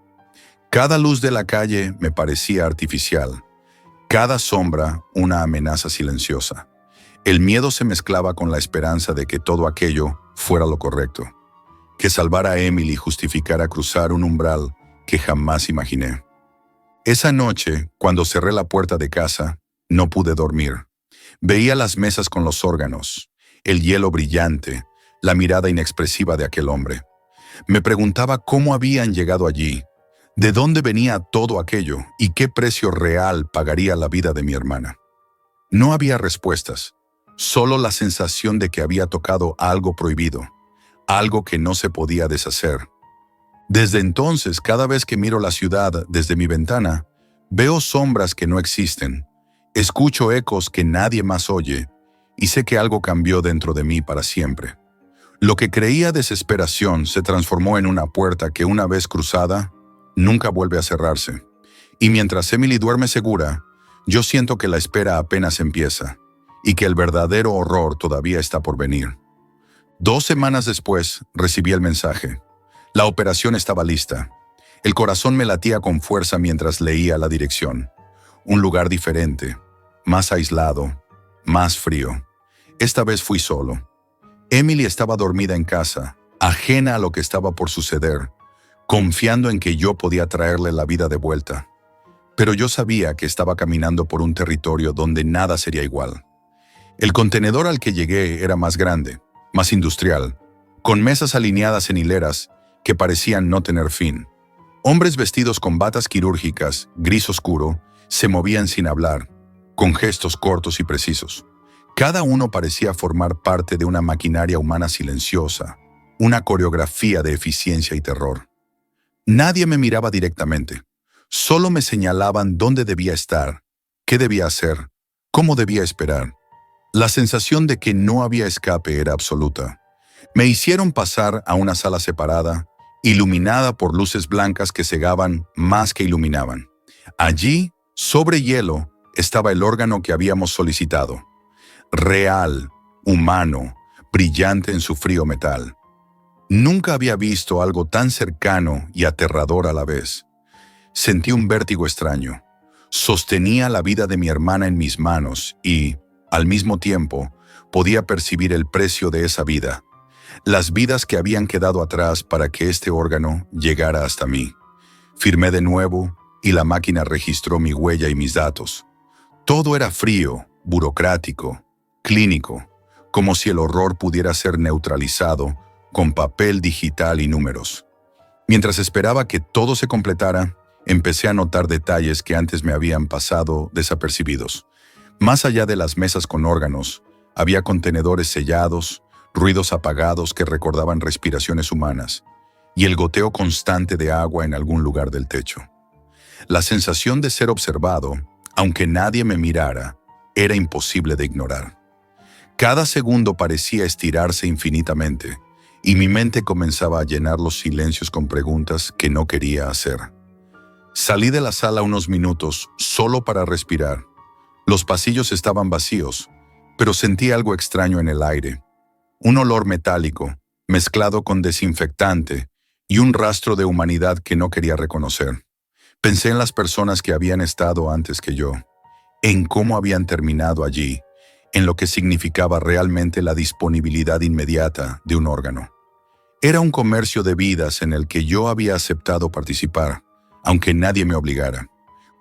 Cada luz de la calle me parecía artificial, cada sombra una amenaza silenciosa. El miedo se mezclaba con la esperanza de que todo aquello fuera lo correcto, que salvar a Emily justificara cruzar un umbral que jamás imaginé. Esa noche, cuando cerré la puerta de casa, no pude dormir. Veía las mesas con los órganos, el hielo brillante, la mirada inexpresiva de aquel hombre. Me preguntaba cómo habían llegado allí, de dónde venía todo aquello y qué precio real pagaría la vida de mi hermana. No había respuestas, solo la sensación de que había tocado algo prohibido, algo que no se podía deshacer. Desde entonces, cada vez que miro la ciudad desde mi ventana, veo sombras que no existen, escucho ecos que nadie más oye, y sé que algo cambió dentro de mí para siempre. Lo que creía desesperación se transformó en una puerta que, una vez cruzada, nunca vuelve a cerrarse. Y mientras Emily duerme segura, yo siento que la espera apenas empieza, y que el verdadero horror todavía está por venir. 2 semanas después, recibí el mensaje. La operación estaba lista. El corazón me latía con fuerza mientras leía la dirección. Un lugar diferente, más aislado, más frío. Esta vez fui solo. Emily estaba dormida en casa, ajena a lo que estaba por suceder, confiando en que yo podía traerle la vida de vuelta. Pero yo sabía que estaba caminando por un territorio donde nada sería igual. El contenedor al que llegué era más grande, más industrial, con mesas alineadas en hileras que parecían no tener fin. Hombres vestidos con batas quirúrgicas, gris oscuro, se movían sin hablar, con gestos cortos y precisos. Cada uno parecía formar parte de una maquinaria humana silenciosa, una coreografía de eficiencia y terror. Nadie me miraba directamente, solo me señalaban dónde debía estar, qué debía hacer, cómo debía esperar. La sensación de que no había escape era absoluta. Me hicieron pasar a una sala separada, iluminada por luces blancas que cegaban más que iluminaban. Allí, sobre hielo, estaba el órgano que habíamos solicitado. Real, humano, brillante en su frío metal. Nunca había visto algo tan cercano y aterrador a la vez. Sentí un vértigo extraño. Sostenía la vida de mi hermana en mis manos y, al mismo tiempo, podía percibir el precio de esa vida. Las vidas que habían quedado atrás para que este órgano llegara hasta mí. Firmé de nuevo y la máquina registró mi huella y mis datos. Todo era frío, burocrático, clínico, como si el horror pudiera ser neutralizado con papel digital y números. Mientras esperaba que todo se completara, empecé a notar detalles que antes me habían pasado desapercibidos. Más allá de las mesas con órganos, había contenedores sellados, ruidos apagados que recordaban respiraciones humanas, y el goteo constante de agua en algún lugar del techo. La sensación de ser observado, aunque nadie me mirara, era imposible de ignorar. Cada segundo parecía estirarse infinitamente, y mi mente comenzaba a llenar los silencios con preguntas que no quería hacer. Salí de la sala unos minutos solo para respirar. Los pasillos estaban vacíos, pero sentí algo extraño en el aire. Un olor metálico, mezclado con desinfectante, y un rastro de humanidad que no quería reconocer. Pensé en las personas que habían estado antes que yo, en cómo habían terminado allí, en lo que significaba realmente la disponibilidad inmediata de un órgano. Era un comercio de vidas en el que yo había aceptado participar, aunque nadie me obligara.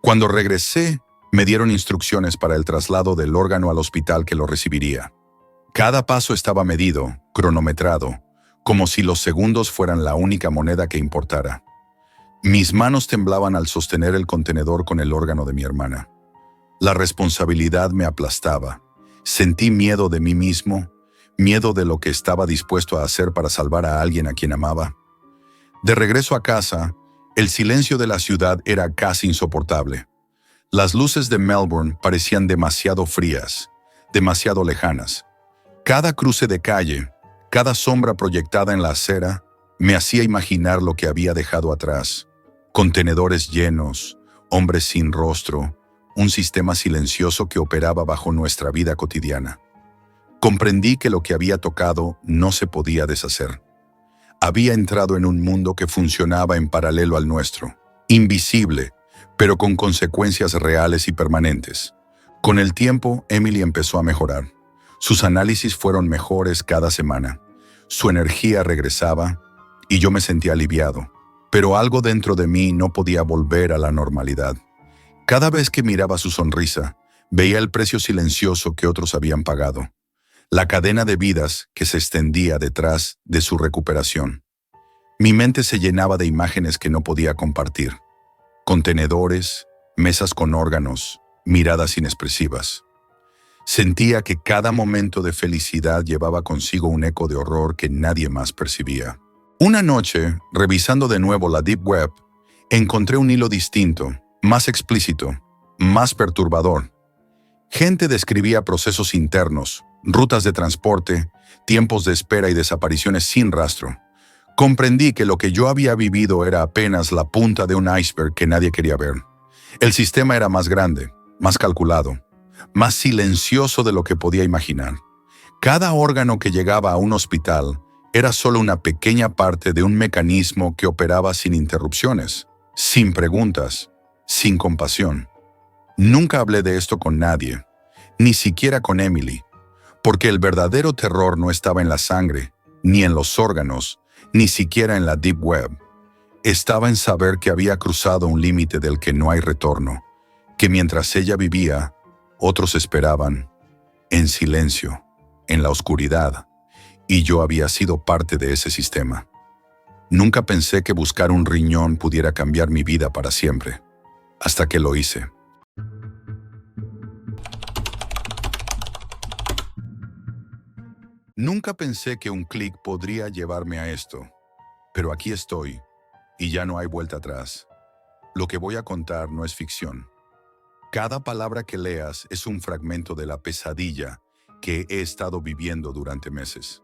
Cuando regresé, me dieron instrucciones para el traslado del órgano al hospital que lo recibiría. Cada paso estaba medido, cronometrado, como si los segundos fueran la única moneda que importara. Mis manos temblaban al sostener el contenedor con el órgano de mi hermana. La responsabilidad me aplastaba. Sentí miedo de mí mismo, miedo de lo que estaba dispuesto a hacer para salvar a alguien a quien amaba. De regreso a casa, el silencio de la ciudad era casi insoportable. Las luces de Melbourne parecían demasiado frías, demasiado lejanas. Cada cruce de calle, cada sombra proyectada en la acera, me hacía imaginar lo que había dejado atrás. Contenedores llenos, hombres sin rostro, un sistema silencioso que operaba bajo nuestra vida cotidiana. Comprendí que lo que había tocado no se podía deshacer. Había entrado en un mundo que funcionaba en paralelo al nuestro, invisible, pero con consecuencias reales y permanentes. Con el tiempo, Emily empezó a mejorar. Sus análisis fueron mejores cada semana. Su energía regresaba y yo me sentía aliviado. Pero algo dentro de mí no podía volver a la normalidad. Cada vez que miraba su sonrisa, veía el precio silencioso que otros habían pagado. La cadena de vidas que se extendía detrás de su recuperación. Mi mente se llenaba de imágenes que no podía compartir. Contenedores, mesas con órganos, miradas inexpresivas. Sentía que cada momento de felicidad llevaba consigo un eco de horror que nadie más percibía. Una noche, revisando de nuevo la Deep Web, encontré un hilo distinto, más explícito, más perturbador. Gente describía procesos internos, rutas de transporte, tiempos de espera y desapariciones sin rastro. Comprendí que lo que yo había vivido era apenas la punta de un iceberg que nadie quería ver. El sistema era más grande, más calculado, más silencioso de lo que podía imaginar. Cada órgano que llegaba a un hospital era solo una pequeña parte de un mecanismo que operaba sin interrupciones, sin preguntas, sin compasión. Nunca hablé de esto con nadie, ni siquiera con Emily, porque el verdadero terror no estaba en la sangre, ni en los órganos, ni siquiera en la Deep Web. Estaba en saber que había cruzado un límite del que no hay retorno, que mientras ella vivía, otros esperaban, en silencio, en la oscuridad, y yo había sido parte de ese sistema. Nunca pensé que buscar un riñón pudiera cambiar mi vida para siempre, hasta que lo hice. Nunca pensé que un clic podría llevarme a esto, pero aquí estoy, y ya no hay vuelta atrás. Lo que voy a contar no es ficción. Cada palabra que leas es un fragmento de la pesadilla que he estado viviendo durante meses.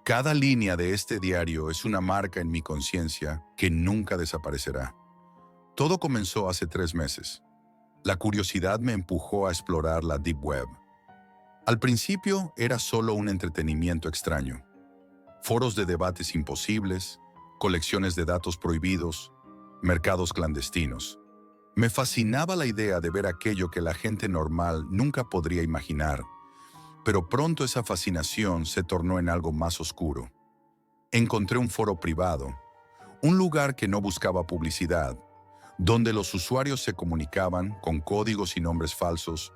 Cada línea de este diario es una marca en mi conciencia que nunca desaparecerá. Todo comenzó hace 3 meses. La curiosidad me empujó a explorar la Deep Web. Al principio era solo un entretenimiento extraño. Foros de debates imposibles, colecciones de datos prohibidos, mercados clandestinos. Me fascinaba la idea de ver aquello que la gente normal nunca podría imaginar, pero pronto esa fascinación se tornó en algo más oscuro. Encontré un foro privado, un lugar que no buscaba publicidad, donde los usuarios se comunicaban con códigos y nombres falsos,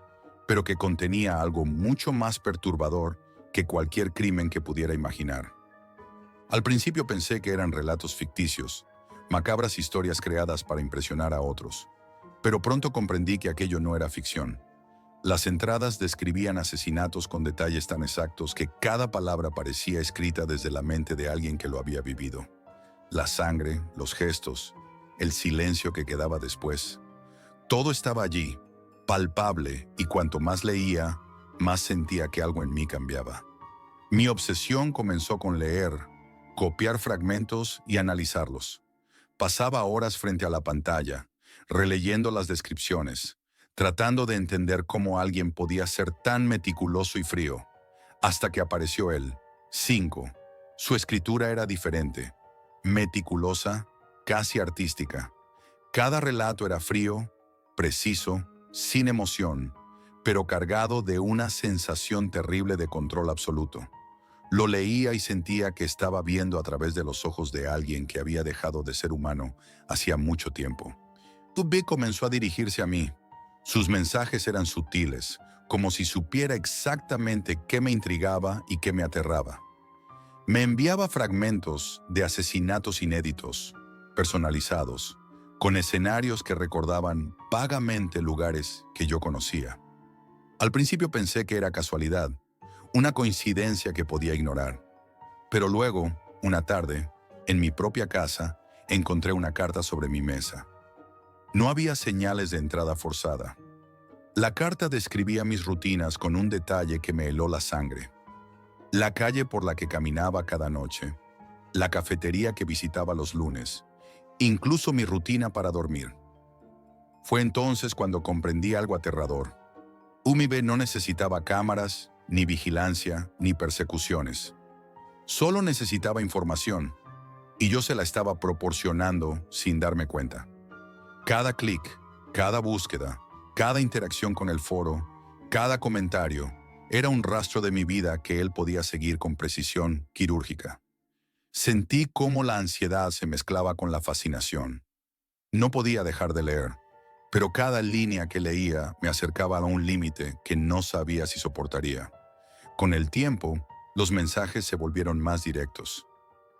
pero que contenía algo mucho más perturbador que cualquier crimen que pudiera imaginar. Al principio pensé que eran relatos ficticios, macabras historias creadas para impresionar a otros, pero pronto comprendí que aquello no era ficción. Las entradas describían asesinatos con detalles tan exactos que cada palabra parecía escrita desde la mente de alguien que lo había vivido. La sangre, los gestos, el silencio que quedaba después. Todo estaba allí, palpable, y cuanto más leía, más sentía que algo en mí cambiaba. Mi obsesión comenzó con leer, copiar fragmentos y analizarlos. Pasaba horas frente a la pantalla, releyendo las descripciones, tratando de entender cómo alguien podía ser tan meticuloso y frío, hasta que apareció él. 5. Su escritura era diferente, meticulosa, casi artística. Cada relato era frío, preciso, sin emoción, pero cargado de una sensación terrible de control absoluto. Lo leía y sentía que estaba viendo a través de los ojos de alguien que había dejado de ser humano hacía mucho tiempo. Tubby comenzó a dirigirse a mí. Sus mensajes eran sutiles, como si supiera exactamente qué me intrigaba y qué me aterraba. Me enviaba fragmentos de asesinatos inéditos, personalizados, con escenarios que recordaban vagamente lugares que yo conocía. Al principio pensé que era casualidad, una coincidencia que podía ignorar. Pero luego, una tarde, en mi propia casa, encontré una carta sobre mi mesa. No había señales de entrada forzada. La carta describía mis rutinas con un detalle que me heló la sangre. La calle por la que caminaba cada noche, la cafetería que visitaba los lunes, incluso mi rutina para dormir. Fue entonces cuando comprendí algo aterrador. UMIB no necesitaba cámaras, ni vigilancia, ni persecuciones. Solo necesitaba información, y yo se la estaba proporcionando sin darme cuenta. Cada clic, cada búsqueda, cada interacción con el foro, cada comentario, era un rastro de mi vida que él podía seguir con precisión quirúrgica. Sentí cómo la ansiedad se mezclaba con la fascinación. No podía dejar de leer, pero cada línea que leía me acercaba a un límite que no sabía si soportaría. Con el tiempo, los mensajes se volvieron más directos.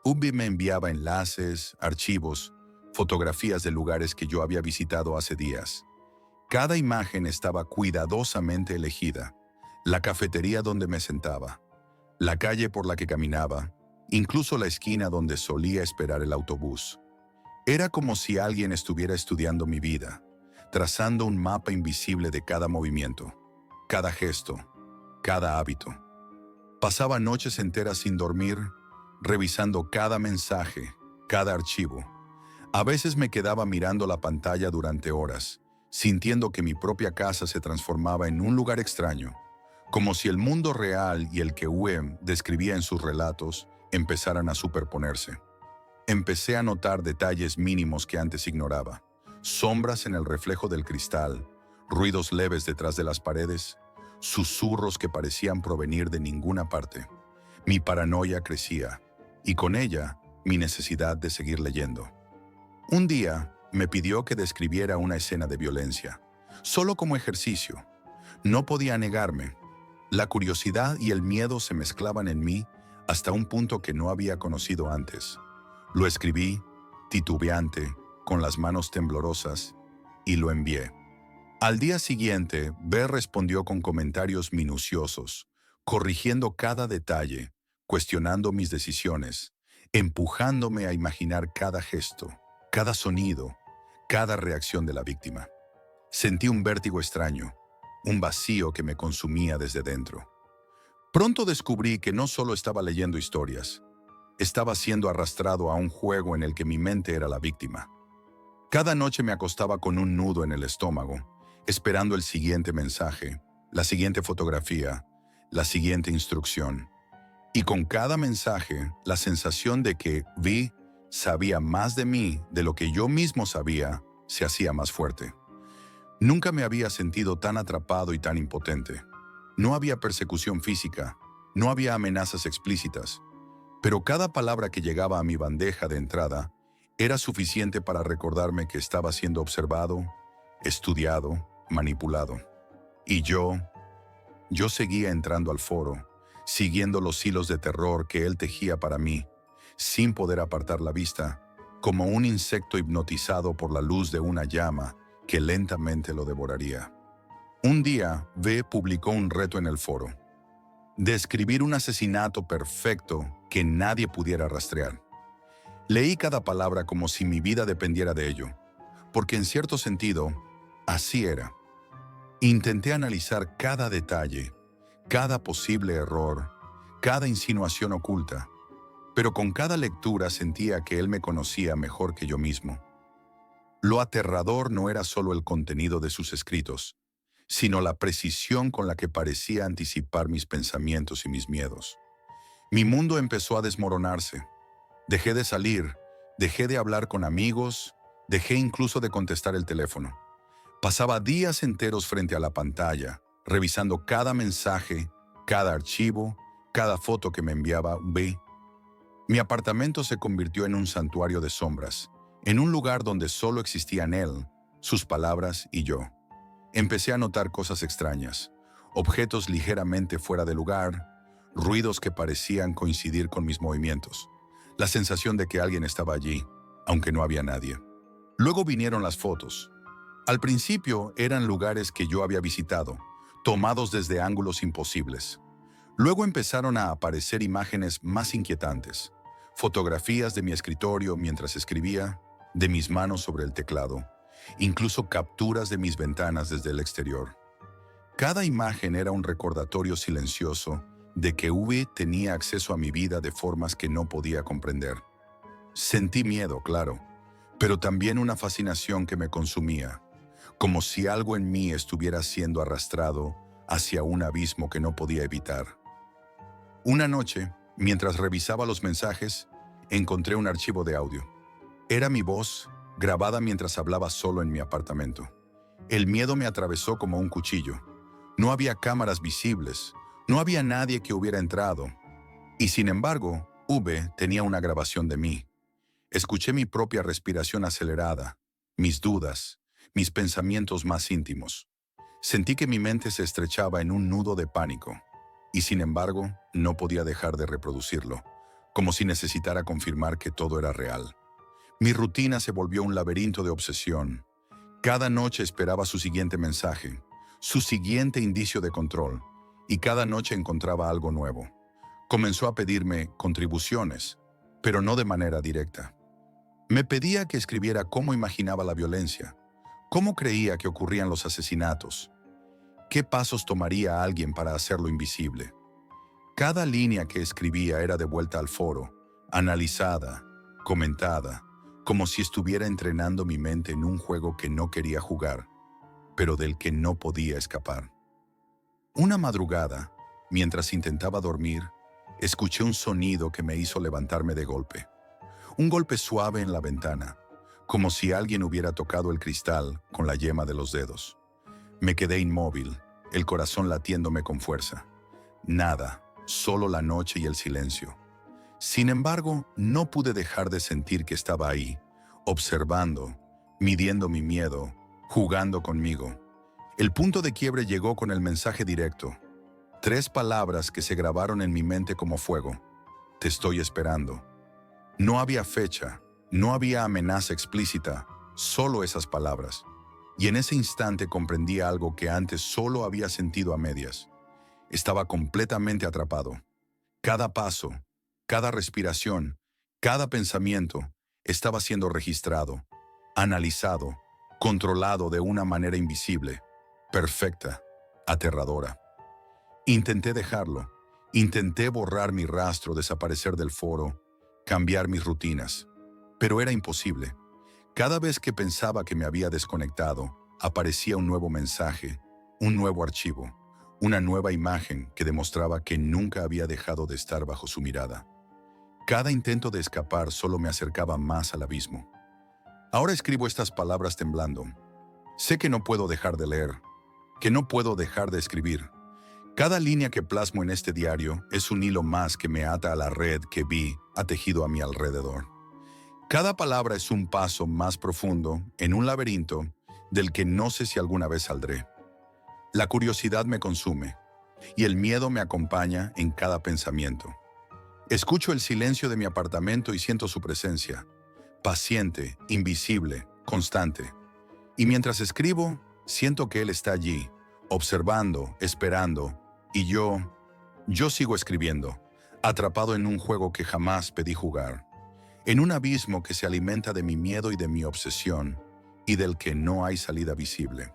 Ubi me enviaba enlaces, archivos, fotografías de lugares que yo había visitado hace días. Cada imagen estaba cuidadosamente elegida. La cafetería donde me sentaba, la calle por la que caminaba, incluso la esquina donde solía esperar el autobús. Era como si alguien estuviera estudiando mi vida, trazando un mapa invisible de cada movimiento, cada gesto, cada hábito. Pasaba noches enteras sin dormir, revisando cada mensaje, cada archivo. A veces me quedaba mirando la pantalla durante horas, sintiendo que mi propia casa se transformaba en un lugar extraño, como si el mundo real y el que Uem describía en sus relatos empezaran a superponerse. Empecé a notar detalles mínimos que antes ignoraba. Sombras en el reflejo del cristal, ruidos leves detrás de las paredes, susurros que parecían provenir de ninguna parte. Mi paranoia crecía, y con ella, mi necesidad de seguir leyendo. Un día, me pidió que describiera una escena de violencia, solo como ejercicio. No podía negarme. La curiosidad y el miedo se mezclaban en mí hasta un punto que no había conocido antes. Lo escribí, titubeante, con las manos temblorosas, y lo envié. Al día siguiente, B respondió con comentarios minuciosos, corrigiendo cada detalle, cuestionando mis decisiones, empujándome a imaginar cada gesto, cada sonido, cada reacción de la víctima. Sentí un vértigo extraño, un vacío que me consumía desde dentro. Pronto descubrí que no solo estaba leyendo historias, estaba siendo arrastrado a un juego en el que mi mente era la víctima. Cada noche me acostaba con un nudo en el estómago, esperando el siguiente mensaje, la siguiente fotografía, la siguiente instrucción. Y con cada mensaje, la sensación de que Vi sabía más de mí de lo que yo mismo sabía se hacía más fuerte. Nunca me había sentido tan atrapado y tan impotente. No había persecución física, no había amenazas explícitas, pero cada palabra que llegaba a mi bandeja de entrada era suficiente para recordarme que estaba siendo observado, estudiado, manipulado. Y yo seguía entrando al foro, siguiendo los hilos de terror que él tejía para mí, sin poder apartar la vista, como un insecto hipnotizado por la luz de una llama que lentamente lo devoraría. Un día, V publicó un reto en el foro: describir un asesinato perfecto que nadie pudiera rastrear. Leí cada palabra como si mi vida dependiera de ello, porque en cierto sentido, así era. Intenté analizar cada detalle, cada posible error, cada insinuación oculta, pero con cada lectura sentía que él me conocía mejor que yo mismo. Lo aterrador no era solo el contenido de sus escritos, sino la precisión con la que parecía anticipar mis pensamientos y mis miedos. Mi mundo empezó a desmoronarse. Dejé de salir, dejé de hablar con amigos, dejé incluso de contestar el teléfono. Pasaba días enteros frente a la pantalla, revisando cada mensaje, cada archivo, cada foto que me enviaba V. Mi apartamento se convirtió en un santuario de sombras, en un lugar donde solo existían él, sus palabras y yo. Empecé a notar cosas extrañas, objetos ligeramente fuera de lugar, ruidos que parecían coincidir con mis movimientos, la sensación de que alguien estaba allí, aunque no había nadie. Luego vinieron las fotos. Al principio eran lugares que yo había visitado, tomados desde ángulos imposibles. Luego empezaron a aparecer imágenes más inquietantes, fotografías de mi escritorio mientras escribía, de mis manos sobre el teclado, incluso capturas de mis ventanas desde el exterior. Cada imagen era un recordatorio silencioso de que V tenía acceso a mi vida de formas que no podía comprender. Sentí miedo, claro, pero también una fascinación que me consumía, como si algo en mí estuviera siendo arrastrado hacia un abismo que no podía evitar. Una noche, mientras revisaba los mensajes, encontré un archivo de audio. Era mi voz, grabada mientras hablaba solo en mi apartamento. El miedo me atravesó como un cuchillo. No había cámaras visibles, no había nadie que hubiera entrado. Y sin embargo, V tenía una grabación de mí. Escuché mi propia respiración acelerada, mis dudas, mis pensamientos más íntimos. Sentí que mi mente se estrechaba en un nudo de pánico. Y sin embargo, no podía dejar de reproducirlo, como si necesitara confirmar que todo era real. Mi rutina se volvió un laberinto de obsesión. Cada noche esperaba su siguiente mensaje, su siguiente indicio de control, y cada noche encontraba algo nuevo. Comenzó a pedirme contribuciones, pero no de manera directa. Me pedía que escribiera cómo imaginaba la violencia, cómo creía que ocurrían los asesinatos, qué pasos tomaría alguien para hacerlo invisible. Cada línea que escribía era devuelta al foro, analizada, comentada, como si estuviera entrenando mi mente en un juego que no quería jugar, pero del que no podía escapar. Una madrugada, mientras intentaba dormir, escuché un sonido que me hizo levantarme de golpe. Un golpe suave en la ventana, como si alguien hubiera tocado el cristal con la yema de los dedos. Me quedé inmóvil, el corazón latiéndome con fuerza. Nada, solo la noche y el silencio. Sin embargo, no pude dejar de sentir que estaba ahí, observando, midiendo mi miedo, jugando conmigo. El punto de quiebre llegó con el mensaje directo. 3 palabras que se grabaron en mi mente como fuego. Te estoy esperando. No había fecha, no había amenaza explícita, solo esas palabras. Y en ese instante comprendí algo que antes solo había sentido a medias. Estaba completamente atrapado. Cada paso, cada respiración, cada pensamiento estaba siendo registrado, analizado, controlado de una manera invisible, perfecta, aterradora. Intenté dejarlo. Intenté borrar mi rastro, desaparecer del foro, cambiar mis rutinas, pero era imposible. Cada vez que pensaba que me había desconectado, aparecía un nuevo mensaje, un nuevo archivo, una nueva imagen que demostraba que nunca había dejado de estar bajo su mirada. Cada intento de escapar solo me acercaba más al abismo. Ahora escribo estas palabras temblando. Sé que no puedo dejar de leer, que no puedo dejar de escribir. Cada línea que plasmo en este diario es un hilo más que me ata a la red que vi ha tejido a mi alrededor. Cada palabra es un paso más profundo en un laberinto del que no sé si alguna vez saldré. La curiosidad me consume y el miedo me acompaña en cada pensamiento. Escucho el silencio de mi apartamento y siento su presencia, paciente, invisible, constante. Y mientras escribo, siento que él está allí, observando, esperando, y yo sigo escribiendo, atrapado en un juego que jamás pedí jugar, en un abismo que se alimenta de mi miedo y de mi obsesión, y del que no hay salida visible.